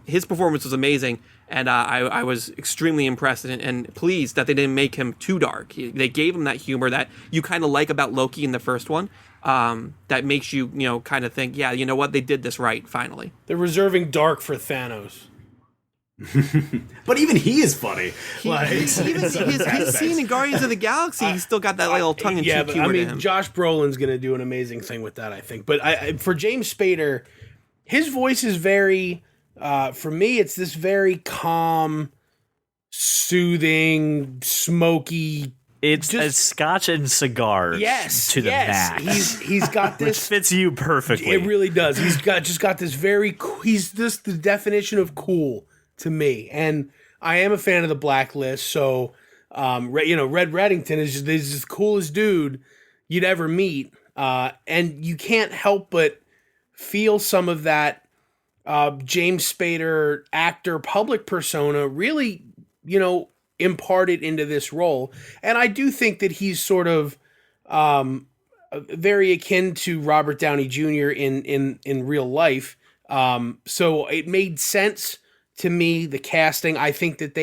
His performance was amazing, and I was extremely impressed and pleased that they didn't make him too dark. They gave him that humor that you kind of like about Loki in the first one, that makes you kind of think, yeah, you know what, they did this right, finally. They're reserving dark for Thanos. But even he is funny. His scene in Guardians of the Galaxy, he's still got that little tongue-in-cheek humor to him. Josh Brolin's going to do an amazing thing with that, I think. But for James Spader, his voice is very, for me, it's this very calm, soothing, smoky. It's a scotch and cigars to the max. He's got this. Which fits you perfectly. It really does. He's got this very, he's just the definition of cool to me. And I am a fan of The Blacklist, so Red Reddington is just the coolest dude you'd ever meet, and you can't help but feel some of that James Spader actor public persona really, imparted into this role. And I do think that he's sort of very akin to Robert Downey Jr. in real life. So it made sense to me, the casting. I think that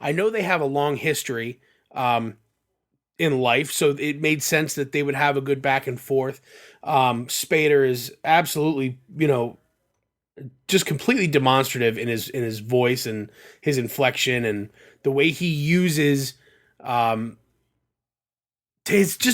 I know they have a long history in life, so it made sense that they would have a good back and forth. Spader is absolutely, just completely demonstrative in his voice and his inflection and the way he uses the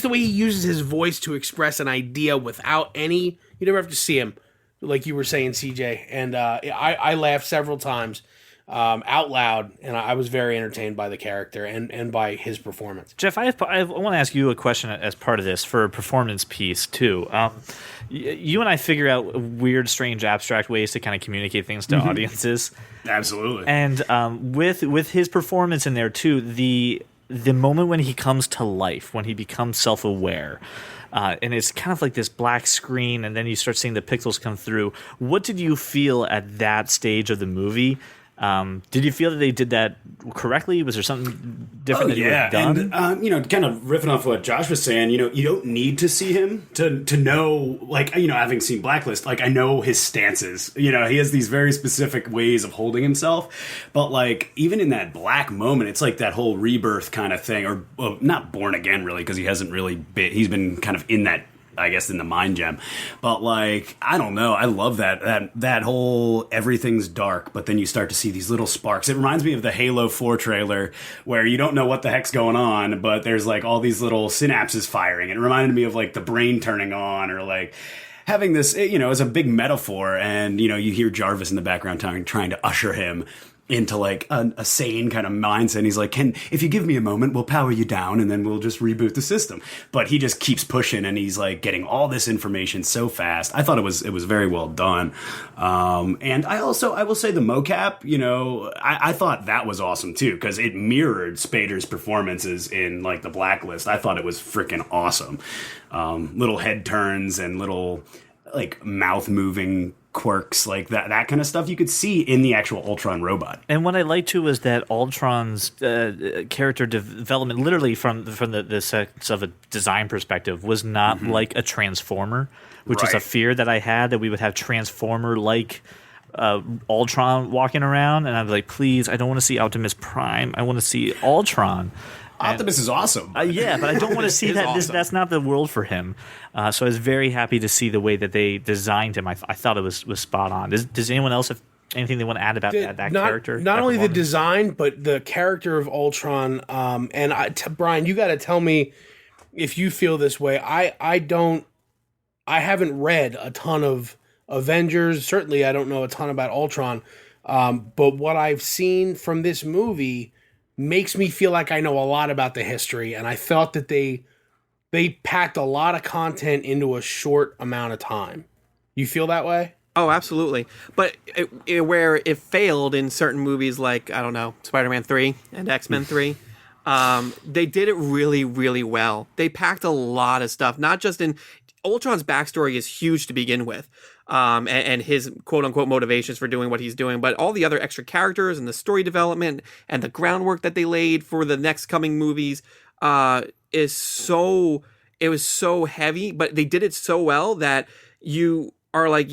way he uses his voice to express an idea without any. You never have to see him, like you were saying, CJ. And I laughed several times out loud, and I was very entertained by the character and by his performance. Jeff, I want to ask you a question as part of this for a performance piece too. You and I figure out weird, strange, abstract ways to kind of communicate things to audiences. Absolutely. And with his performance in there too, the moment when he comes to life, when he becomes self-aware, and it's kind of like this black screen, and then you start seeing the pixels come through. What did you feel at that stage of the movie? Did you feel that they did that correctly? Was there something different that you would have done? And, kind of riffing off what Josh was saying, you don't need to see him to know, like, having seen Blacklist, like, I know his stances. He has these very specific ways of holding himself. But, like, even in that black moment, it's like that whole rebirth kind of thing, or well, not born again, really, because he hasn't really been, he's been kind of in that, I guess, in the mind gem. But, like, I don't know. I love that whole everything's dark, but then you start to see these little sparks. It reminds me of the Halo 4 trailer where you don't know what the heck's going on, but there's, like, all these little synapses firing. It reminded me of, like, the brain turning on, or, like, having this, as a big metaphor. And, you hear Jarvis in the background trying to usher him into, like, a sane kind of mindset. And he's like, if you give me a moment, we'll power you down and then we'll just reboot the system. But he just keeps pushing, and he's, like, getting all this information so fast. I thought it was very well done. And I will say the mocap, I thought that was awesome too, because it mirrored Spader's performances in, like, the Blacklist. I thought it was freaking awesome. Little head turns and little, like, mouth moving quirks, like that kind of stuff you could see in the actual Ultron robot. And what I liked too was that Ultron's character development, literally from the sense of a design perspective, was not like a Transformer, which is a fear that I had, that we would have Transformer-like Ultron walking around, and I'd be like, please, I don't want to see Optimus Prime, I want to see Ultron. Optimus is awesome. Yeah, but I don't want to see that. Awesome. That's not the world for him. So I was very happy to see the way that they designed him. I thought it was spot on. Does anyone else have anything they want to add about that character? Not only the design, but the character of Ultron. Brian, you got to tell me if you feel this way. I haven't read a ton of Avengers. Certainly, I don't know a ton about Ultron. But what I've seen from this movie makes me feel like I know a lot about the history, and I thought that they packed a lot of content into a short amount of time. You feel that way? Oh, absolutely. But where it failed in certain movies like, I don't know, Spider-Man 3 and X-Men 3, they did it really, really well. They packed a lot of stuff, not just in... Ultron's backstory is huge to begin with. And his quote-unquote motivations for doing what he's doing, but all the other extra characters and the story development and the groundwork that they laid for the next coming movies it was so heavy, but they did it so well that you are like,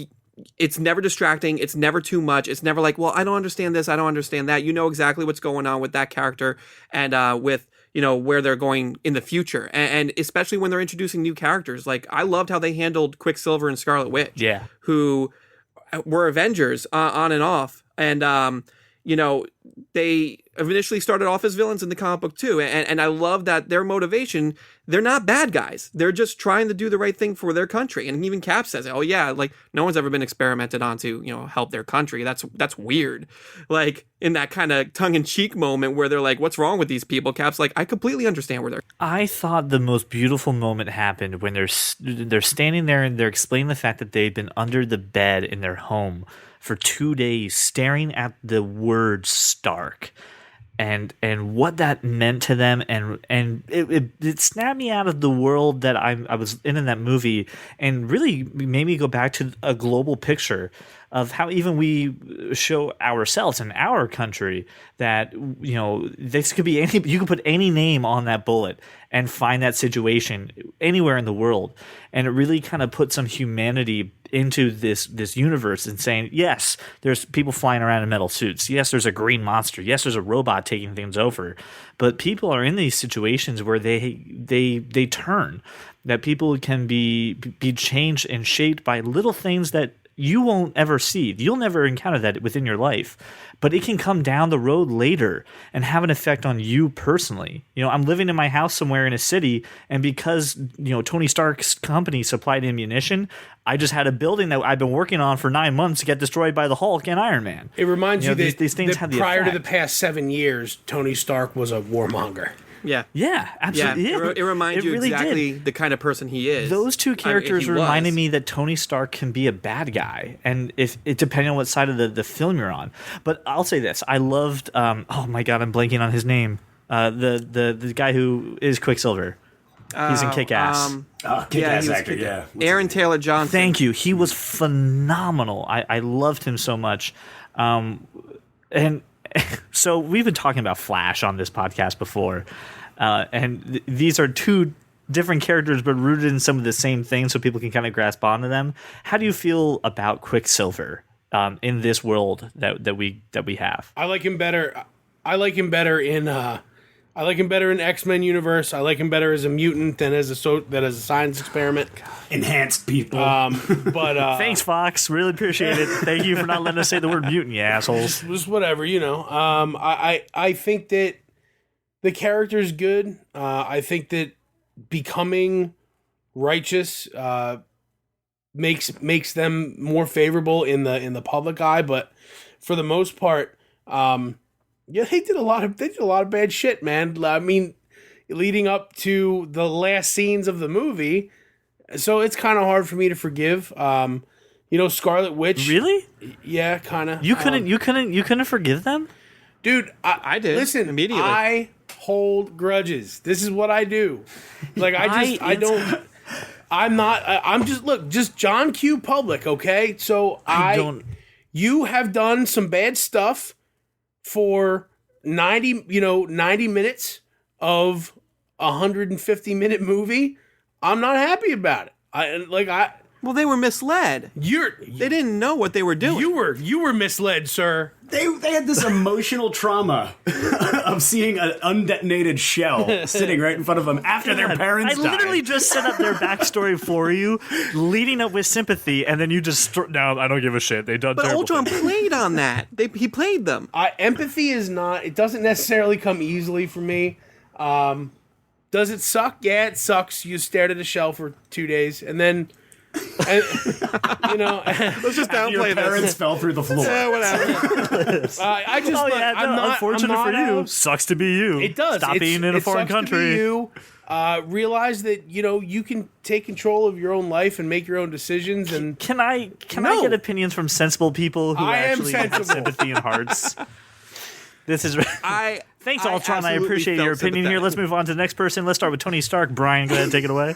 it's never distracting, it's never too much, it's never like, well, I don't understand this, I don't understand that. You know exactly what's going on with that character and with where they're going in the future, and especially when they're introducing new characters. Like, I loved how they handled Quicksilver and Scarlet Witch, who were Avengers on and off, and they initially started off as villains in the comic book too, and I love that their motivation, they're not bad guys, they're just trying to do the right thing for their country. And even Cap says, oh yeah, like, no one's ever been experimented on to help their country. That's weird. Like, in that kind of tongue-in-cheek moment where they're like, what's wrong with these people? Cap's like, I completely understand where they're... I thought the most beautiful moment happened when they're standing there and they're explaining the fact that they've been under the bed in their home for 2 days, staring at the word Stark, and what that meant to them, and it snapped me out of the world that I was in that movie, and really made me go back to a global picture. of how even we show ourselves in our country that, this could be you could put any name on that bullet and find that situation anywhere in the world. And it really kind of put some humanity into this universe and saying, yes, there's people flying around in metal suits. Yes, there's a green monster. Yes, there's a robot taking things over. But people are in these situations where they turn, that people can be changed and shaped by little things that you won't ever see. You'll never encounter that within your life, but it can come down the road later and have an effect on you personally. I'm living in my house somewhere in a city, and because, Tony Stark's company supplied ammunition, I just had a building that I've been working on for 9 months get destroyed by the Hulk and Iron Man. It reminds you that, these things have the prior effect. to the past 7 years, Tony Stark was a warmonger. Yeah. Yeah, absolutely. Yeah. It reminds you really exactly did. the kind of person he is. Those two characters he was. reminded me that Tony Stark can be a bad guy, and if it depending on what side of the film you're on. But I'll say this: I loved. Oh my God, I'm blanking on his name. The guy who is Quicksilver. He's in Kick-Ass. Kick-Ass actor. Yeah. Aaron Taylor Johnson. Thank you. He was phenomenal. I loved him so much. And so we've been talking about Flash on this podcast before, and these are two different characters but rooted in some of the same things, so people can kind of grasp onto them. How do you feel about Quicksilver in this world that we have? I like him better. I like him better in X-Men universe. I like him better as a mutant than as a science experiment. Enhanced people. But Thanks, Fox. Really appreciate it. Thank you for not letting us say the word mutant, you assholes. just whatever, I think that the character's good. I think that becoming righteous makes them more favorable in the public eye, but for the most part, yeah, they did a lot of bad shit, man. I mean, leading up to the last scenes of the movie, so it's kind of hard for me to forgive. Scarlet Witch. Really? Yeah, kind of. You couldn't forgive them? Dude, I did. Listen, immediately. I hold grudges. This is what I do. Like I'm just John Q. Public, okay? So you have done some bad stuff for 90 minutes of a 150-minute movie. I'm not happy about it. Well, they were misled. They didn't know what they were doing. You were misled, sir. They had this emotional trauma of seeing an undetonated shell sitting right in front of them after their parents died. I literally just set up their backstory for you, leading up with sympathy, and then you just no, I don't give a shit. They done But terrible Ultron things. played on that. He played them. Empathy is not. It doesn't necessarily come easily for me. Does it suck? Yeah, it sucks. You stared at a shell for 2 days, and then. Let's just downplay Your this. parents fell through the floor. Yeah, whatever. Unfortunate for you. Sucks to be you. It does. Stop being in a foreign country. You realize that you can take control of your own life and make your own decisions. And Can I get opinions from sensible people who I am actually have sensible. sympathy and hearts? This is. Thanks, I Ultron. I absolutely appreciate felt your opinion here. sympathetic. Let's move on to the next person. Let's start with Tony Stark. Brian, go ahead and take it away.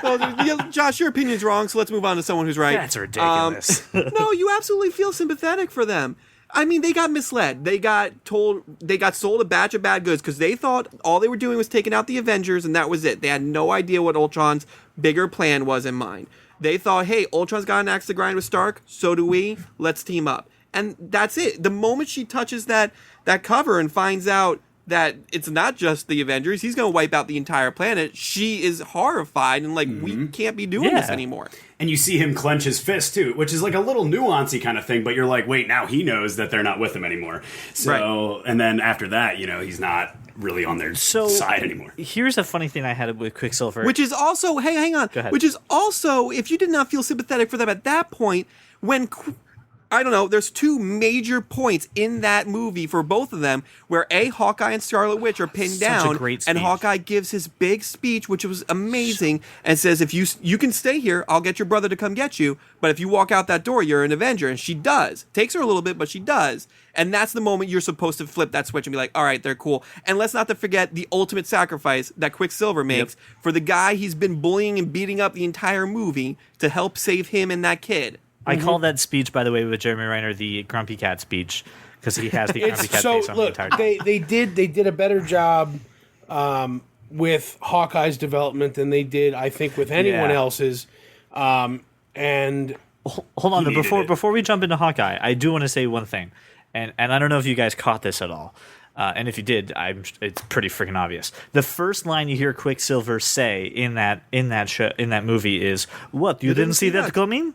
Well, Josh, your opinion's wrong, so let's move on to someone who's right. That's ridiculous. No, you absolutely feel sympathetic for them. I mean, they got misled. They got sold a batch of bad goods because they thought all they were doing was taking out the Avengers, and that was it. They had no idea what Ultron's bigger plan was in mind. They thought, hey, Ultron's got an axe to grind with Stark, so do we. Let's team up. And that's it. The moment she touches that cover and finds out that it's not just the Avengers, he's going to wipe out the entire planet, she is horrified and we can't be doing this anymore. And you see him clench his fist, too, which is like a little nuancy kind of thing, but you're like, wait, now he knows that they're not with him anymore. So, And then after that, he's not really on their side anymore. Here's a funny thing I had with Quicksilver. Which is also, hey, hang on. Go ahead. Which is also, if you did not feel sympathetic for them at that point, when... I don't know, there's two major points in that movie for both of them where Hawkeye and Scarlet Witch are pinned Such a down, great and speech. Hawkeye gives his big speech, which was amazing, and says, if you can stay here, I'll get your brother to come get you, but if you walk out that door, you're an Avenger, and she does. Takes her a little bit, but she does. And that's the moment you're supposed to flip that switch and be like, all right, they're cool. And let's not forget the ultimate sacrifice that Quicksilver makes for the guy he's been bullying and beating up the entire movie to help save him and that kid. I call that speech, by the way, with Jeremy Renner the Grumpy Cat speech because he has the Grumpy Cat face on the entire time. They did a better job with Hawkeye's development than they did, I think, with anyone else's. And hold on, before we jump into Hawkeye, I do want to say one thing, and I don't know if you guys caught this at all. And if you did, it's pretty freaking obvious. The first line you hear Quicksilver say in that movie is, "What, you didn't see that coming?"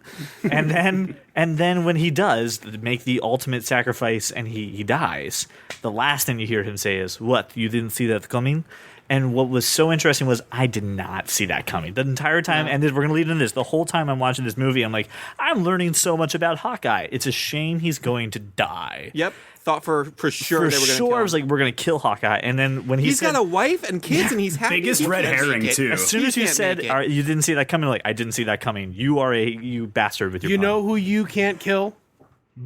and then when he does make the ultimate sacrifice and he dies, the last thing you hear him say is, "What, you didn't see that coming?" And what was so interesting was I did not see that coming the entire time. And we're going to lead into this. The whole time I'm watching this movie, I'm like, I'm learning so much about Hawkeye. It's a shame he's going to die. Yep. Thought for sure they were going to kill him. I was like, we're going to kill Hawkeye. And then when he's got a wife and kids and he's happy. Biggest red herring, too. As soon as you said, you didn't see that coming, like, I didn't see that coming. You are you bastard with your You know who you can't kill?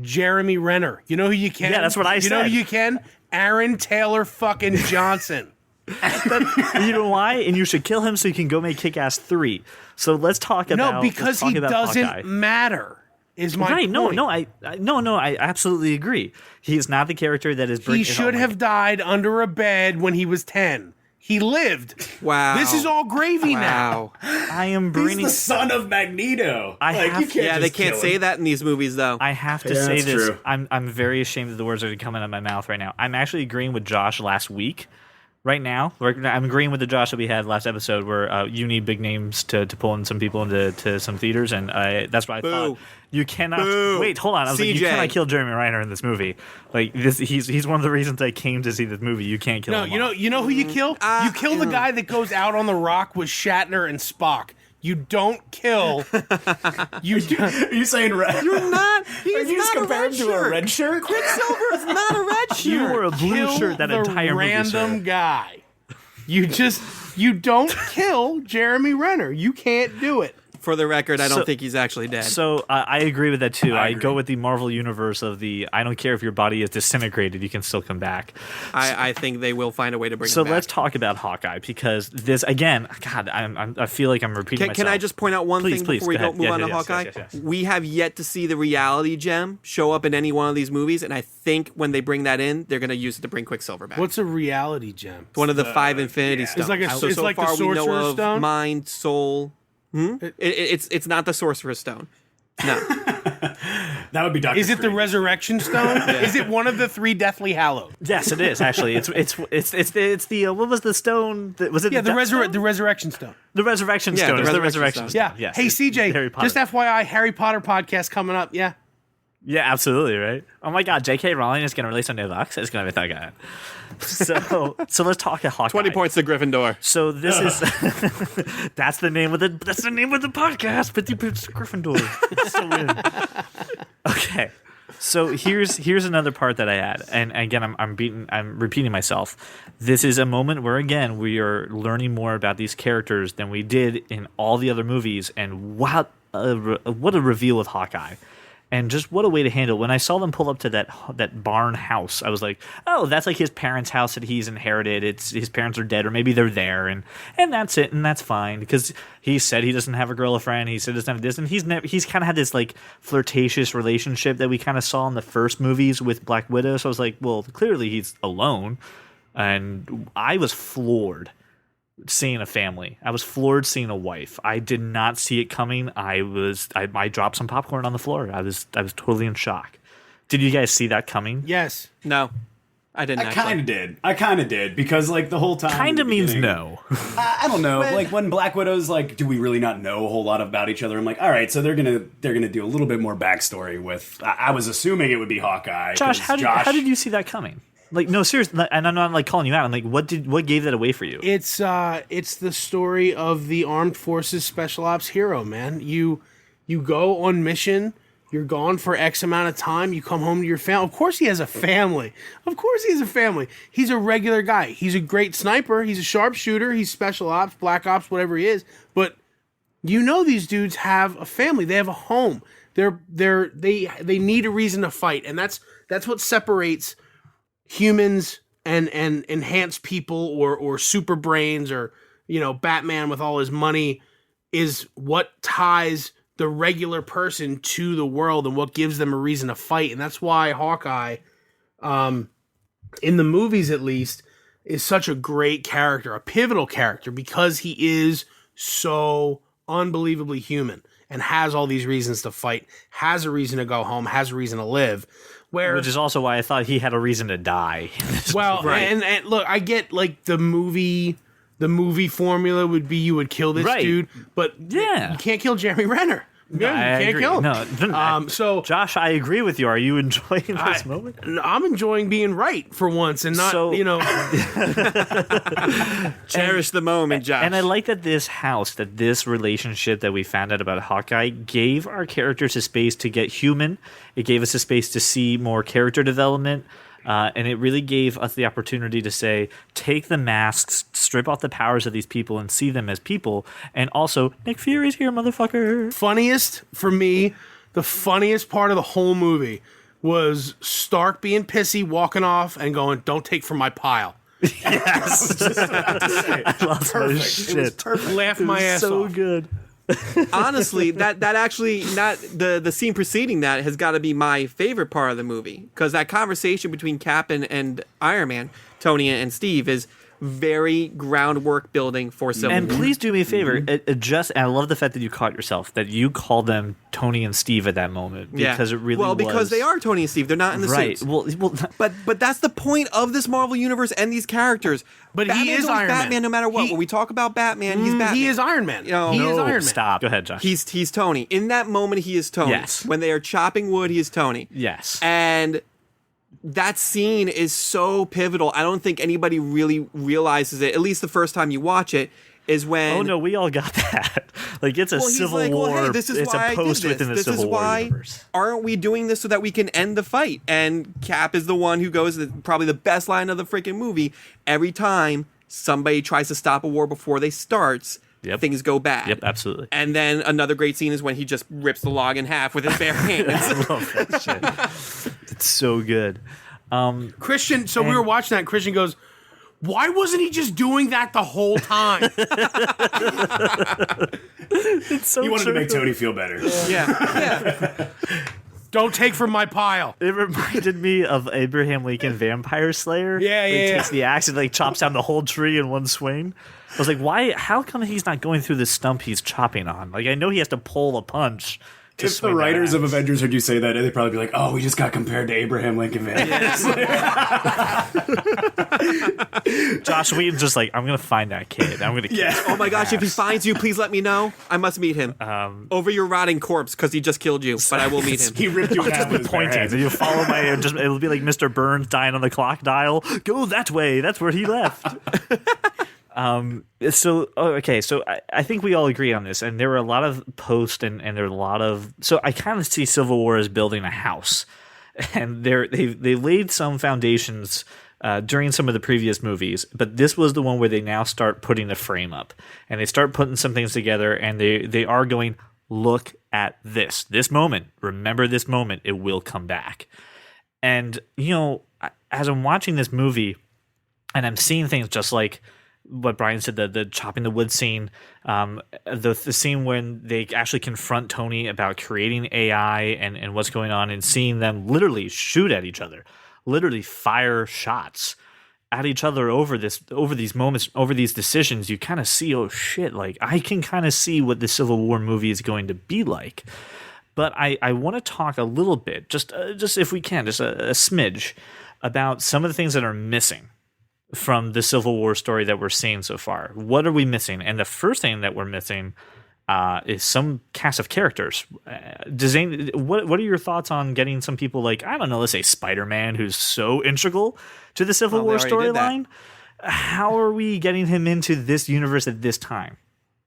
Jeremy Renner. You know who you can? Yeah, that's what I said. You know who you can? Aaron Taylor fucking Johnson. You know why? And you should kill him so you can go make Kick-Ass 3. So let's talk about No, because he doesn't Hawkeye. matter. Is my right? point. I absolutely agree. He is not the character that is. He should have died under a bed when he was 10. He lived. Wow. This is all gravy now. I am He's bringing. the son of Magneto. They can't say that in these movies, though. I have to say this. True. I'm very ashamed of the words that are coming out of my mouth right now. I'm actually agreeing with Josh last week. Right now, I'm agreeing with the Josh that we had last episode, where you need big names to pull in some people into some theaters, and that's what I thought. You cannot wait. Hold on, I was like, you cannot kill Jeremy Renner in this movie. Like this, he's one of the reasons I came to see this movie. You can't kill him. You know who you kill? You kill the guy that goes out on the rock with Shatner and Spock. You don't kill. Are you saying red? You're not. Are you just comparing him to a red shirt? Quicksilver is not a red shirt. You wore a blue shirt that entire movie. Random guy. You don't kill Jeremy Renner. You can't do it. For the record, I don't think he's actually dead. So I agree with that too. I agree. go with the Marvel universe of I don't care if your body is disintegrated, you can still come back. I think they will find a way to bring him back. So let's talk about Hawkeye, because this, again, God, I feel like I'm repeating myself. Can I just point out one thing before we move on to Hawkeye? Yes. We have yet to see the reality gem show up in any one of these movies, and I think when they bring that in, they're going to use it to bring Quicksilver back. What's a reality gem? One of the 5 Infinity Stones. It's like far the Sorcerer's we know of Stone? Mind, Soul. It's not the Sorcerer's Stone. No. That would be Doctor Is it the Strange. Resurrection Stone? Is it one of the 3 Deathly Hallows? Yes, it is actually. It's the what was the stone? Was it The Resurrection Stone. The Resurrection Yeah, Stone? the It's the Resurrection Resurrection Yeah. Stone. Yes. Hey, Harry CJ, Potter. just FYI, Harry Potter podcast coming up. Yeah. Yeah, absolutely, right? Oh my God, J.K. Rowling is going to release a new book. It's going to be that guy. So let's talk to Hawkeye. 20 points to Gryffindor. So this is that's the name of the podcast. 50 points to Gryffindor. So win. Okay. So here's another part that I add, and again I'm repeating myself. This is a moment where again we are learning more about these characters than we did in all the other movies, and what a reveal with Hawkeye. And just what a way to handle. When I saw them pull up to that barn house, I was like, oh, that's like his parents' house that he's inherited. It's his parents are dead, or maybe they're there, and that's it, and that's fine, because he said he doesn't have a girlfriend. He said he doesn't have this, and he's kind of had this like flirtatious relationship that we kind of saw in the first movies with Black Widow. So I was like, well, clearly he's alone, and I was floored seeing a family. I was floored seeing a wife. I did not see it coming. I dropped some popcorn on the floor. I was totally in shock. Did you guys see that coming? Yes. No. I didn't. I kind of did because like the whole time. Kind of means no. I don't know. Like when Black Widow's like, do we really not know a whole lot about each other? I'm like, all right, so they're gonna do a little bit more backstory with. I was assuming it would be Hawkeye. Josh, how did you see that coming? Like, no, seriously, and I'm not like calling you out. I'm like, what gave that away for you? It's the story of the Armed Forces Special Ops hero, man. You go on mission, you're gone for X amount of time, you come home to your family. Of course he has a family. He's a regular guy. He's a great sniper, he's a sharpshooter, he's special ops, black ops, whatever he is. But you know these dudes have a family, they have a home. They need a reason to fight, and that's what separates humans and enhanced people or super brains or Batman with all his money is what ties the regular person to the world and what gives them a reason to fight. And that's why Hawkeye, in the movies at least, is such a great character, a pivotal character, because he is so unbelievably human and has all these reasons to fight, has a reason to go home, has a reason to live. Which is also why I thought he had a reason to die. Well, Right. and look, I get like the movie formula would be you would kill this Right. dude, but Yeah. you can't kill Jeremy Renner. Yeah, I you can't agree. kill him. No, So Josh, I agree with you. Are you enjoying this moment? I'm enjoying being right for once and not, So- Cherish the moment, Josh. And I like that this relationship that we found out about Hawkeye gave our characters a space to get human. It gave us a space to see more character development. And it really gave us the opportunity to say, take the masks, strip off the powers of these people and see them as people. And also, Nick Fury's here, motherfucker. funniest for me, the funniest part of the whole movie was Stark being pissy, walking off and going, "Don't take from my pile." Yes. I lost my shit. Laugh my ass So off. good. Honestly, that actually not the scene preceding that has got to be my favorite part of the movie, because that conversation between Cap and Iron Man, Tony and Steve, is very groundwork building for Civil And War. please do me a favor. Adjust. And I love the fact that you caught yourself, that you called them Tony and Steve at that moment, because it really because was. they are Tony and Steve. They're not in the right. suits. Well, But that's the point of this Marvel universe and these characters. But he Batman's is always Iron Man. Batman no matter what. He- when we talk about Batman, he's Batman. He is Iron Man. No, he is no, Iron Man. stop. Go ahead, Josh. He's Tony. In that moment, he is Tony. Yes. When they are chopping wood, he is Tony. Yes. And that scene is so pivotal. I don't think anybody really realizes it, at least the first time you watch it, is when... Oh no, we all got that. Like it's a Well, he's Civil like, War. well, hey, this is it's why a I post did this. within the This Civil is War why universe. aren't we doing this so that we can end the fight? And Cap is the one who goes, probably the best line of the freaking movie. Every time somebody tries to stop a war before they starts, Yep. things go bad. Yep, absolutely. And then another great scene is when he just rips the log in half with his bare hands. I love that shit. It's so good. Christian, so we were watching that, and Christian goes, "Why wasn't he just doing that the whole time?" It's so He wanted to true. make Tony feel better. yeah. Don't take from my pile. It reminded me of Abraham Lincoln Vampire Slayer. Yeah, where he yeah, takes the axe and like chops down the whole tree in one swing. I was like, why? How come he's not going through the stump he's chopping on? Like, I know he has to pull a punch. To If the swing that writers of axe. Avengers heard you say that, they'd probably be like, "Oh, we just got compared to Abraham Lincoln." Josh Whedon's just like, I'm gonna find that kid. I'm gonna kill him. Oh my gosh, if he finds you, please let me know. I must meet him. Over your rotting corpse, because he just killed you, but I will meet him. He ripped you in half with his bare Pointing. hands. So you follow my. Just it'll be like Mr. Burns dying on the clock dial. Go that way. That's where he left. So I think we all agree on this, and there were a lot of posts and there were a lot of. So I kind of see Civil War as building a house, and they laid some foundations during some of the previous movies, but this was the one where they now start putting the frame up, and they start putting some things together, and they are going, look at this moment. Remember this moment. It will come back. And as I'm watching this movie, and I'm seeing things just like what Brian said, the chopping the wood scene, the scene when they actually confront Tony about creating AI and what's going on, and seeing them literally shoot at each other, literally fire shots at each other over these moments, over these decisions. You kind of see, oh shit, like I can kind of see what the Civil War movie is going to be like. But I want to talk a little bit, just if we can, just a smidge, about some of the things that are missing from the Civil War story that we're seeing so far. What are we missing? And the first thing that we're missing is some cast of characters. What are your thoughts on getting some people like, I don't know, let's say Spider-Man, who's so integral to the Civil War they already did that. storyline? How are we getting him into this universe at this time?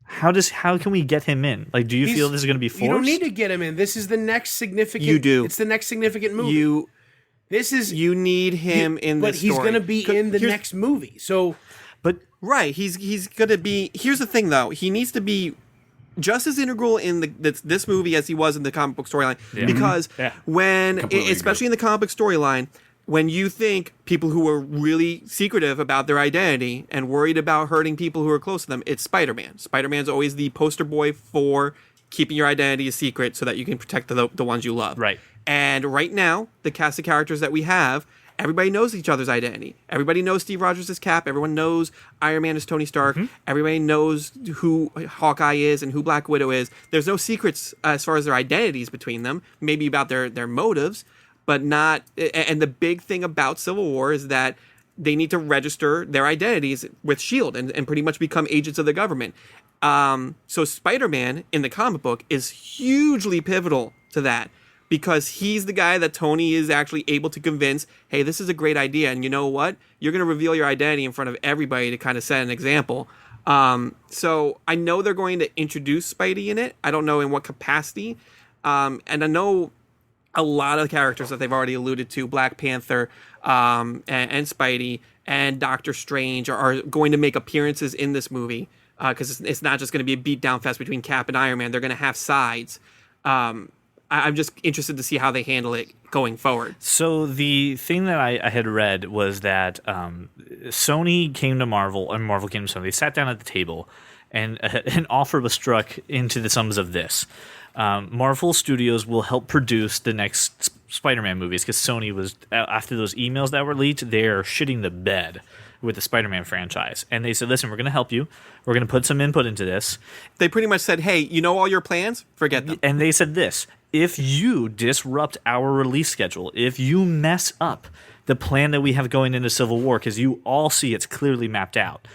How can we get him in? Like, do you feel this is going to be forced? You don't need to get him in. This is the next significant. You do. It's the next significant movie. You need him in but this he's story. going to be in the Here's- next movie. So But Right, he's gonna be. Here's the thing, though. He needs to be just as integral in this movie as he was in the comic book storyline. Because when, Completely especially in the comic book storyline, when you think people who are really secretive about their identity and worried about hurting people who are close to them, it's Spider-Man. Spider-Man's always the poster boy for keeping your identity a secret so that you can protect the ones you love. Right. And right now, the cast of characters that we have, everybody knows each other's identity. Everybody knows Steve Rogers is Cap. Everyone knows Iron Man is Tony Stark. Everybody knows who Hawkeye is and who Black Widow is. There's no secrets as far as their identities between them, maybe about their motives, but not. And the big thing about Civil War is that they need to register their identities with S.H.I.E.L.D. and pretty much become agents of the government. So Spider-Man in the comic book is hugely pivotal to that, because he's the guy that Tony is actually able to convince, hey, this is a great idea, and you know what? You're going to reveal your identity in front of everybody to kind of set an example. So I know they're going to introduce Spidey in it. I don't know in what capacity. And I know a lot of characters that they've already alluded to, Black Panther and Spidey and Doctor Strange are going to make appearances in this movie, because it's not just going to be a beatdown fest between Cap and Iron Man. They're going to have sides. I'm just interested to see how they handle it going forward. So the thing that I had read was that Sony came to Marvel, and Marvel came to Sony. They sat down at the table, and an offer was struck into the sums of this. Marvel Studios will help produce the next Spider-Man movies, because Sony was, after those emails that were leaked, they're shitting the bed with the Spider-Man franchise. And they said, listen, we're going to help you. We're going to put some input into this. They pretty much said, hey, you know all your plans? Forget them. And they said this: if you disrupt our release schedule, if you mess up the plan that we have going into Civil War, because you all see it's clearly mapped out,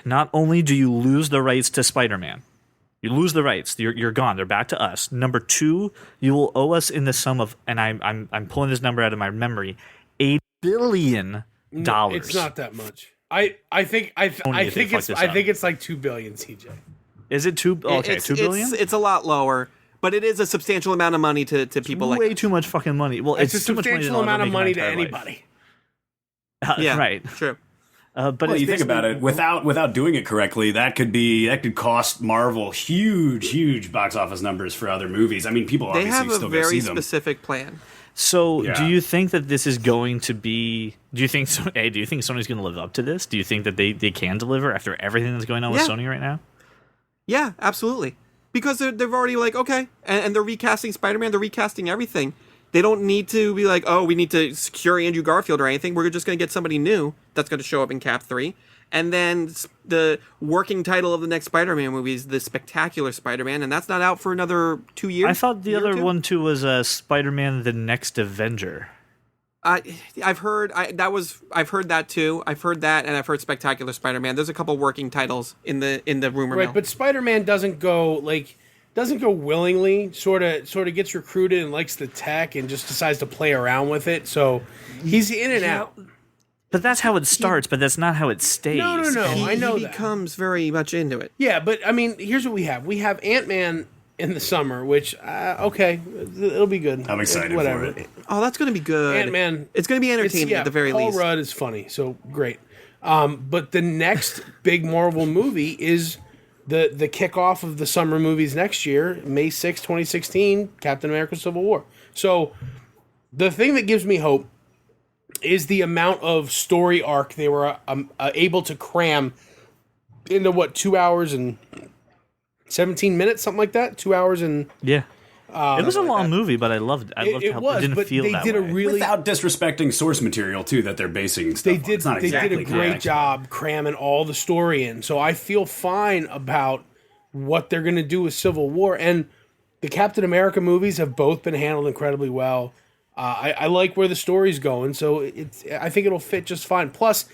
not only do you lose the rights to Spider-Man, you lose the rights, you're gone, they're back to us. Number two, you will owe us in the sum of, and I'm pulling this number out of my memory, $1 billion. No, it's not that much. I think it's like 2 billion, CJ. Is it two? Okay, 2 billion. It's a lot lower, but it is a substantial amount of money to people. Way like too much fucking money. Well, it's a too much money substantial amount of money to anybody. yeah, right. True. But You think about it, without doing it correctly, that could cost Marvel huge box office numbers for other movies. I mean, people They obviously have a still go see very them. specific plan. So, Yeah. do you think that this is going to be? Do you think Sony's going to live up to this? Do you think that they can deliver after everything that's going on with Yeah. Sony right now? Yeah, absolutely. Because they've already like, okay, and they're recasting Spider-Man, they're recasting everything. They don't need to be like, oh, we need to secure Andrew Garfield or anything. We're just going to get somebody new that's going to show up in Cap 3. And then the working title of the next Spider-Man movie is The Spectacular Spider-Man, and that's not out for another 2 years. I thought the other one too was Spider-Man: The Next Avenger. I've heard that too. I've heard that, and I've heard Spectacular Spider-Man. There's a couple working titles in the rumor mill. Right, but Spider-Man doesn't go willingly. Sort of gets recruited and likes the tech and just decides to play around with it. So he's in and out. But that's how it starts. But that's not how it stays. No. I know he that. becomes very much into it. Yeah, but I mean, here's what we have. We have Ant-Man in the summer, which okay, it'll be good. I'm excited Whatever. for it. Oh, that's going to be good. Ant-Man. It's going to be entertaining at the very Paul least. Rudd is funny, so great. But the next big Marvel movie is the kickoff of the summer movies next year, May 6, 2016, Captain America: Civil War. So the thing that gives me hope is the amount of story arc they were able to cram into 2 hours and 17 minutes, something like that. 2 hours and Yeah. It was a long movie, but I loved it. I loved it how was, it didn't but feel they that did way. a really Without disrespecting source material too that they're basing stuff they on. did It's not they exactly did a great correct. job cramming all the story in. So I feel fine about what they're going to do with Civil War, and the Captain America movies have both been handled incredibly well. I like where the story's going, so I think it'll fit just fine. Plus,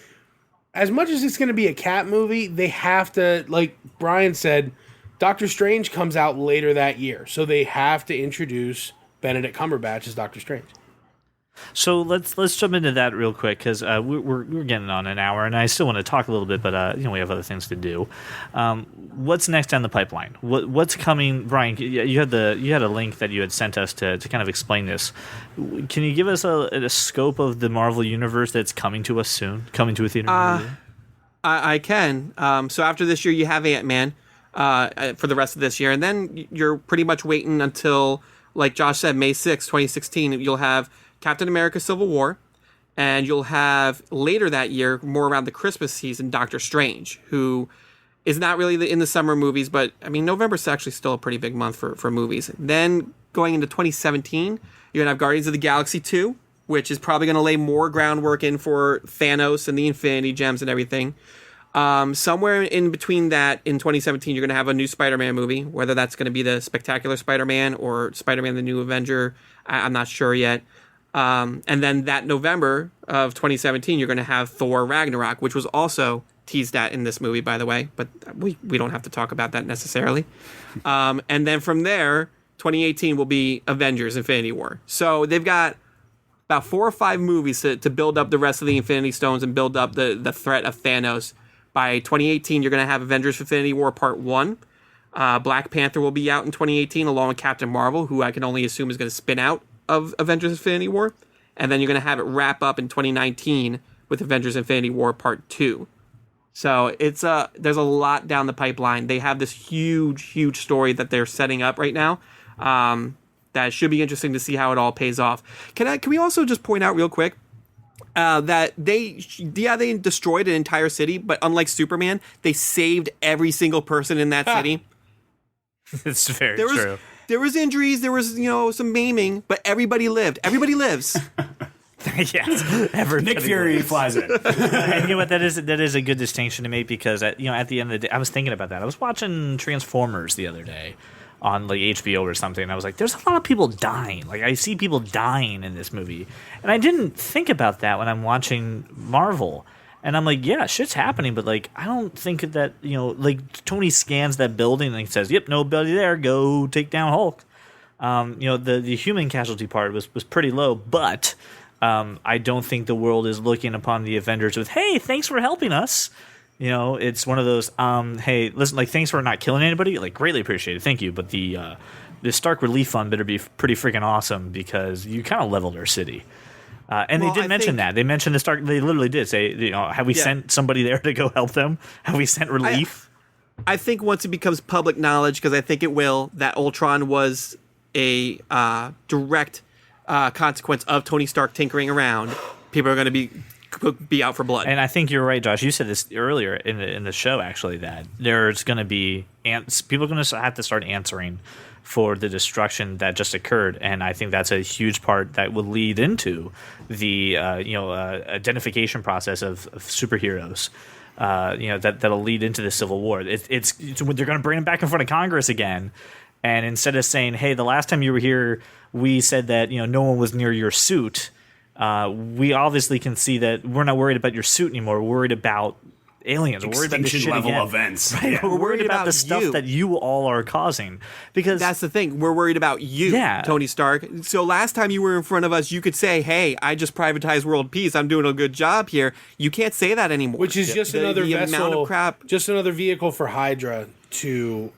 as much as it's going to be a Cap movie, they have to, like Brian said, Doctor Strange comes out later that year, so they have to introduce Benedict Cumberbatch as Doctor Strange. So let's jump into that real quick, because we're getting on an hour, and I still want to talk a little bit, but we have other things to do. What's next on the pipeline? What's coming, Brian? You had a link that you had sent us to kind of explain this. Can you give us a scope of the Marvel universe that's coming to us soon, coming to a theater near you? I can. So after this year, you have Ant-Man for the rest of this year, and then you're pretty much waiting until, like Josh said, May 6, 2016. You'll have Captain America: Civil War, and you'll have later that year, more around the Christmas season, Doctor Strange, who is not really in the summer movies, but I mean, November's actually still a pretty big month for movies. Then going into 2017, you're gonna have Guardians of the Galaxy 2, which is probably gonna lay more groundwork in for Thanos and the Infinity Gems and everything. Somewhere in between that, in 2017, you're gonna have a new Spider-Man movie, whether that's gonna be the Spectacular Spider-Man or Spider-Man: The New Avenger. I'm not sure yet. And then that November of 2017, you're going to have Thor Ragnarok, which was also teased at in this movie, by the way, but we don't have to talk about that necessarily. And then from there, 2018 will be Avengers Infinity War. So they've got about 4 or 5 movies to build up the rest of the Infinity Stones and build up the threat of Thanos. By 2018, you're going to have Avengers Infinity War Part 1. Black Panther will be out in 2018 along with Captain Marvel, who I can only assume is going to spin out of Avengers Infinity War. And then you're going to have it wrap up in 2019 with Avengers Infinity War Part 2. So it's there's a lot down the pipeline. They have this huge story that they're setting up right now. That should be interesting to see how it all pays off. Can we also just point out real quick that they destroyed an entire city, but unlike Superman, they saved every single person in that city. It's very true. There was injuries, there was, some maiming, but everybody lived. Everybody lives. Yes, Nick Fury flies it. And you know what? That is a good distinction to make because at the end of the day, I was thinking about that. I was watching Transformers the other day on like HBO or something, and I was like, "There's a lot of people dying. Like I see people dying in this movie," and I didn't think about that when I'm watching Marvel. And I'm like, yeah, shit's happening, but like, I don't think that like Tony scans that building and he says, "Yep, nobody there. Go take down Hulk." The human casualty part was pretty low, but I don't think the world is looking upon the Avengers with, "Hey, thanks for helping us." It's one of those, "Hey, listen, like, thanks for not killing anybody. Like, greatly appreciated, thank you, but the Stark Relief Fund better be pretty freaking awesome because you kind of leveled our city." And they did mention that. They mentioned the Stark. They literally did say, "Have we sent somebody there to go help them? Have we sent relief?" I think once it becomes public knowledge, because I think it will, that Ultron was a direct consequence of Tony Stark tinkering around, people are going to be out for blood. And I think you're right, Josh. You said this earlier in the show, actually, that there's going to be people are going to have to start answering for the destruction that just occurred, and I think that's a huge part that will lead into the identification process of superheroes. That'll lead into the Civil War. It's they're going to bring him back in front of Congress again, and instead of saying, "Hey, the last time you were here, we said that no one was near your suit," we obviously can see that we're not worried about your suit anymore. We're worried about aliens. We're worried about this shit level again. Events. Right? Yeah. We're worried about the stuff that you all are causing. Because that's the thing. We're worried about you, Tony Stark. So last time you were in front of us, you could say, "Hey, I just privatized world peace. I'm doing a good job here." You can't say that anymore. Which is just another amount of crap. Just another vehicle for Hydra to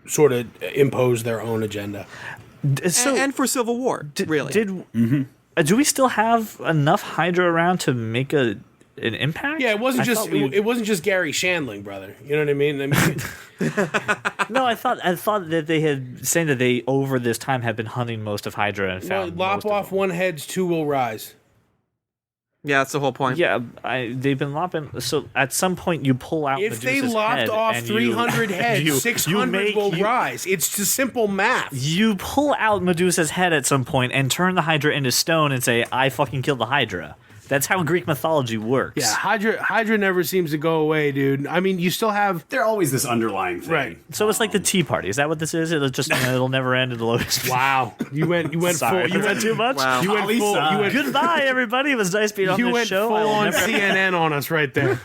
sort of impose their own agenda. And for Civil War, really. Do we still have enough Hydra around to make an impact? Yeah, it wasn't just Gary Shandling, brother. You know what I mean? No, I thought that they had saying that they over this time have been hunting most of Hydra and found lop off one heads, 2 will rise. Yeah, that's the whole point. Yeah, they've been lopping. So at some point, you pull out. If Medusa's they lopped head off and 300 heads, 600 will rise. It's just simple math. You pull out Medusa's head at some point and turn the Hydra into stone and say, "I fucking killed the Hydra." That's how Greek mythology works. Yeah, Hydra never seems to go away, dude. I mean, you still have... They're always this underlying thing. Right. So it's like the Tea Party. Is that what this is? It'll just it'll never end. It'll always... Wow. You went Sorry, full... You went too much? Wow. You went full... Goodbye, everybody. It was nice being on this show. You went full on CNN on us right there.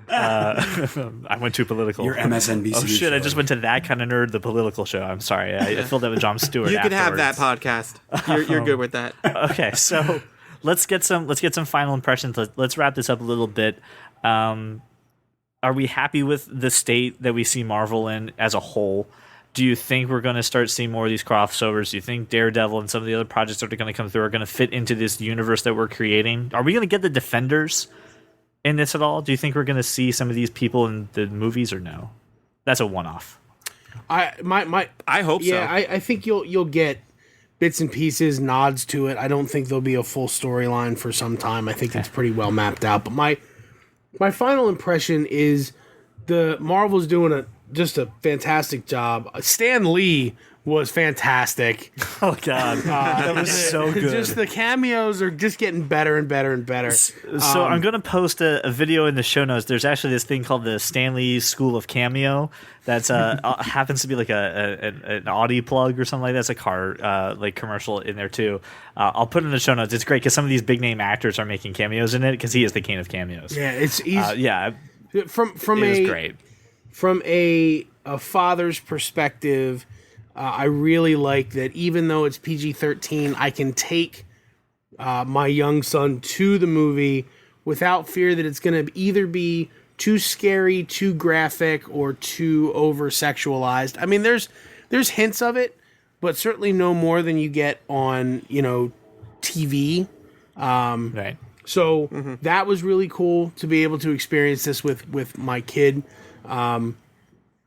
I went too political. Your MSNBC Oh, shit. show. I just went to that kind of nerd, the political show. I'm sorry. I filled that with Jon Stewart You can have afterwards. that podcast. You're good with that. Okay, so... Let's get some final impressions. Let's wrap this up a little bit. Are we happy with the state that we see Marvel in as a whole? Do you think we're going to start seeing more of these crossovers? Do you think Daredevil and some of the other projects that are going to come through are going to fit into this universe that we're creating? Are we going to get the Defenders in this at all? Do you think we're going to see some of these people in the movies or no? That's a one-off. I hope so. Yeah, I think you'll get bits and pieces, nods to it. I don't think there'll be a full storyline for some time. I think it's pretty well mapped out. But my final impression is the Marvel's doing just a fantastic job. Stan Lee was fantastic. Oh God, that was so good. Just the cameos are just getting better and better and better. So I'm going to post a video in the show notes. There's actually this thing called the Stanley School of Cameo. That's happens to be like an Audi plug or something like that. It's a car like commercial in there too. I'll put it in the show notes. It's great because some of these big name actors are making cameos in it because he is the king of cameos. Yeah, it's easy. Yeah, from it was great. From a father's perspective. I really like that even though it's PG-13, I can take my young son to the movie without fear that it's going to either be too scary, too graphic, or too over-sexualized. I mean, there's hints of it, but certainly no more than you get on, TV. Right. So that was really cool to be able to experience this with my kid.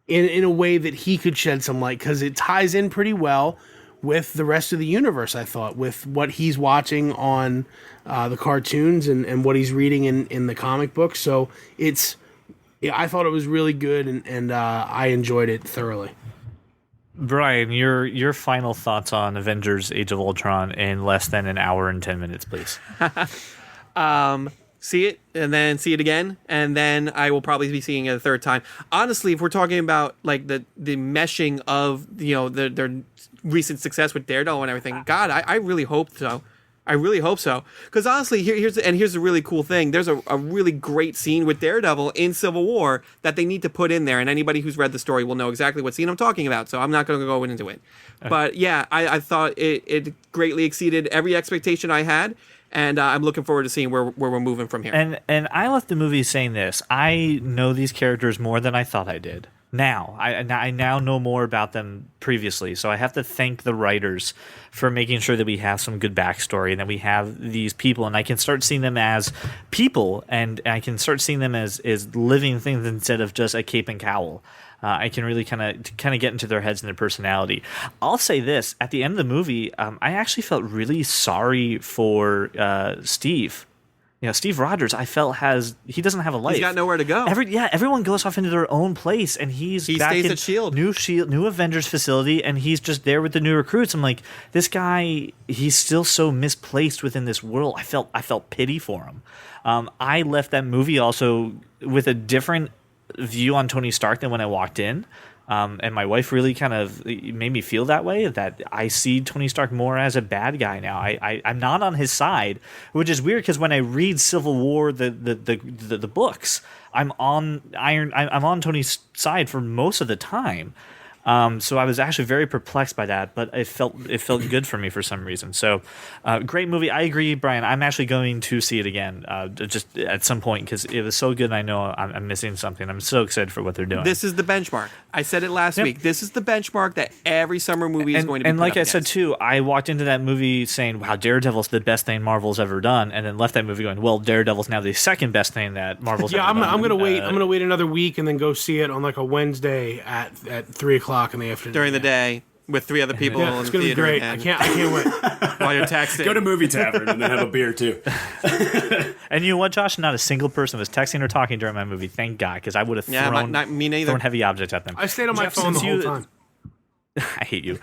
In a way that he could shed some light, because it ties in pretty well with the rest of the universe, I thought, with what he's watching on the cartoons and what he's reading in the comic books. So I thought it was really good, and I enjoyed it thoroughly. Brian, your final thoughts on Avengers: Age of Ultron in less than an hour and 10 minutes, please. See it and then see it again, and then I will probably be seeing it a third time. Honestly, if we're talking about like the meshing of their recent success with Daredevil and everything, God, I really hope so. I really hope so. Because honestly, here's a really cool thing. There's a really great scene with Daredevil in Civil War that they need to put in there, and anybody who's read the story will know exactly what scene I'm talking about. So I'm not going to go into it. But yeah, I thought it greatly exceeded every expectation I had. And I'm looking forward to seeing where we're moving from here. And I left the movie saying this: I know these characters more than I thought I did. Now I now know more about them previously, so I have to thank the writers for making sure that we have some good backstory and that we have these people, and I can start seeing them as people, and I can start seeing them as living things instead of just a cape and cowl. I can really kind of get into their heads and their personality. I'll say this: at the end of the movie, I actually felt really sorry for Steve. Steve Rogers, I felt he doesn't have a life. He's got nowhere to go. Everyone goes off into their own place, and he back stays in at Shield, new Avengers facility, and he's just there with the new recruits. I'm like, this guy, he's still so misplaced within this world. I felt pity for him. I left that movie also with a different view on Tony Stark than when I walked in. And my wife really kind of made me feel that way, that I see Tony Stark more as a bad guy now. I'm not on his side, which is weird because when I read Civil War, the books, I'm on Tony's side for most of the time. So I was actually very perplexed by that, but it felt good for me for some reason. So great movie. I agree, Brian. I'm actually going to see it again just at some point because it was so good, and I know I'm missing something. I'm so excited for what they're doing. This is the benchmark. I said it last week. This is the benchmark that every summer movie is going to be. And put like up I against. said too, I walked into that movie saying, "Wow, Daredevil's the best thing Marvel's ever done," and then left that movie going, "Well, Daredevil's now the second best thing that Marvel's ever done." I'm gonna wait. I'm gonna wait another week and then go see it on like a Wednesday at 3:00 in the afternoon during the day with three other people Yeah, in it's the gonna be theater. great. And I can't wait. while you're texting. Go to Movie Tavern and then have a beer too. And you know what, Josh? Not a single person was texting or talking during my movie. Thank God, because I would have thrown, not me neither. thrown heavy objects at them. I stayed on my phone the whole time. I hate you,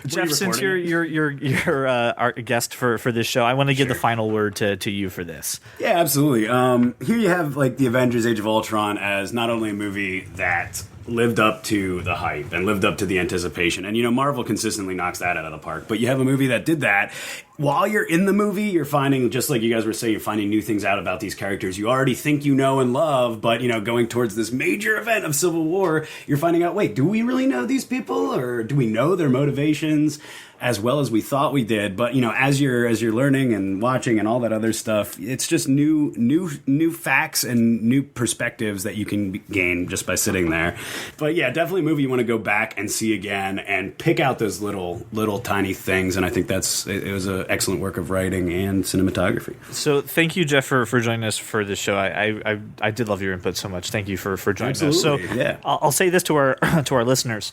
Jeff. Since you're our guest for this show, I want to give the final word to you for this. Yeah, absolutely. Here you have like the Avengers: Age of Ultron as not only a movie that lived up to the hype and lived up to the anticipation, and Marvel consistently knocks that out of the park. But you have a movie that did that. While you're in the movie, you're finding, just like you guys were saying, you're finding new things out about these characters you already think you know and love, but going towards this major event of Civil War, you're finding out, wait, do we really know these people, or do we know their motivations as well as we thought we did? But as you're learning and watching and all that other stuff, it's just new facts and new perspectives that you can gain just by sitting there. But yeah, definitely a movie you want to go back and see again and pick out those little tiny things. And I think it was an excellent work of writing and cinematography. So thank you, Jeff, for joining us for this show. I did love your input so much. Thank you for joining us. So yeah. I'll say this to our to our listeners.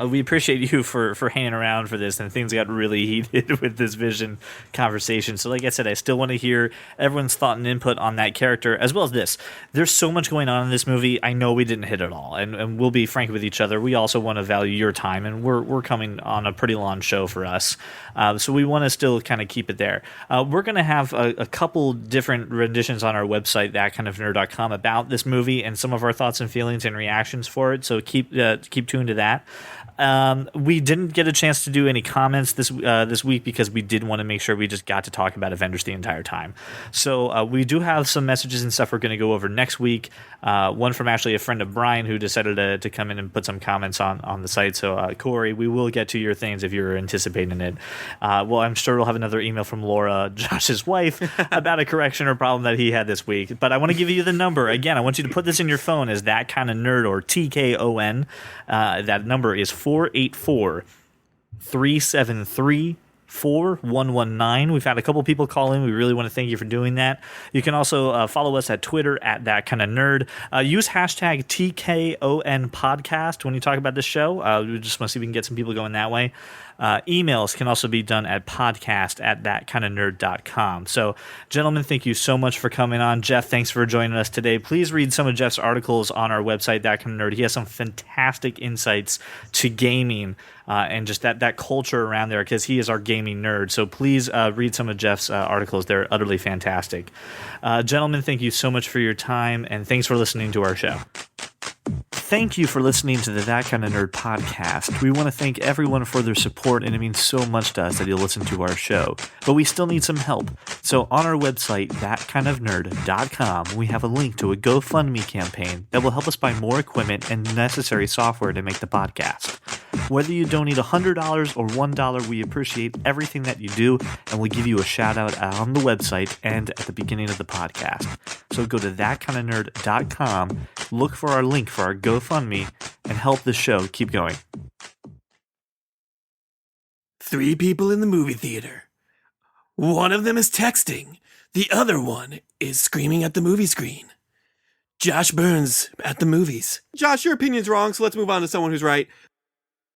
We appreciate you for hanging around for this, and things got really heated with this Vision conversation. So like I said, I still want to hear everyone's thought and input on that character, as well as this. There's so much going on in this movie. I know we didn't hit it all, and we'll be frank with each other. We also want to value your time, and we're coming on a pretty long show for us. So we want to still kind of keep it there. We're going to have a couple different renditions on our website, thatkindofnerd.com, about this movie and some of our thoughts and feelings and reactions for it. So keep tuned to that. We didn't get a chance to do any comments this week because we did want to make sure we just got to talk about Avengers the entire time. So we do have some messages and stuff we're going to go over next week. One from actually a friend of Brian who decided to come in and put some comments on the site. So Corey, we will get to your things if you're anticipating it. Well, I'm sure we'll have another email from Laura, Josh's wife, about a correction or problem that he had this week. But I want to give you the number. Again, I want you to put this in your phone as That Kind of Nerd, or TKON. That number is 484-373-4119. We've had a couple people call in. We really want to thank you for doing that. You can also follow us at Twitter at That Kind of Nerd. Use hashtag TKON podcast when you talk about this show. We just want to see if we can get some people going that way. Emails can also be done at podcast@thatkindofnerd.com. So, gentlemen, thank you so much for coming on. Jeff, thanks for joining us today. Please read some of Jeff's articles on our website, That Kind of Nerd. He has some fantastic insights to gaming and just that culture around there, because he is our gaming nerd. So please read some of Jeff's articles. They're utterly fantastic. Gentlemen, thank you so much for your time, and thanks for listening to our show. Thank you for listening to the That Kind of Nerd podcast. We want to thank everyone for their support, and it means so much to us that you'll listen to our show. But we still need some help. So on our website, thatkindofnerd.com, we have a link to a GoFundMe campaign that will help us buy more equipment and necessary software to make the podcast. Whether you donate $100 or $1, we appreciate everything that you do, and we'll give you a shout out on the website and at the beginning of the podcast. So go to thatkindofnerd.com, look for our link for our GoFundMe, and help the show keep going. 3 people in the movie theater. One of them is texting. The other one is screaming at the movie screen. Josh Burns at the movies. Josh, your opinion's wrong, so let's move on to someone who's right.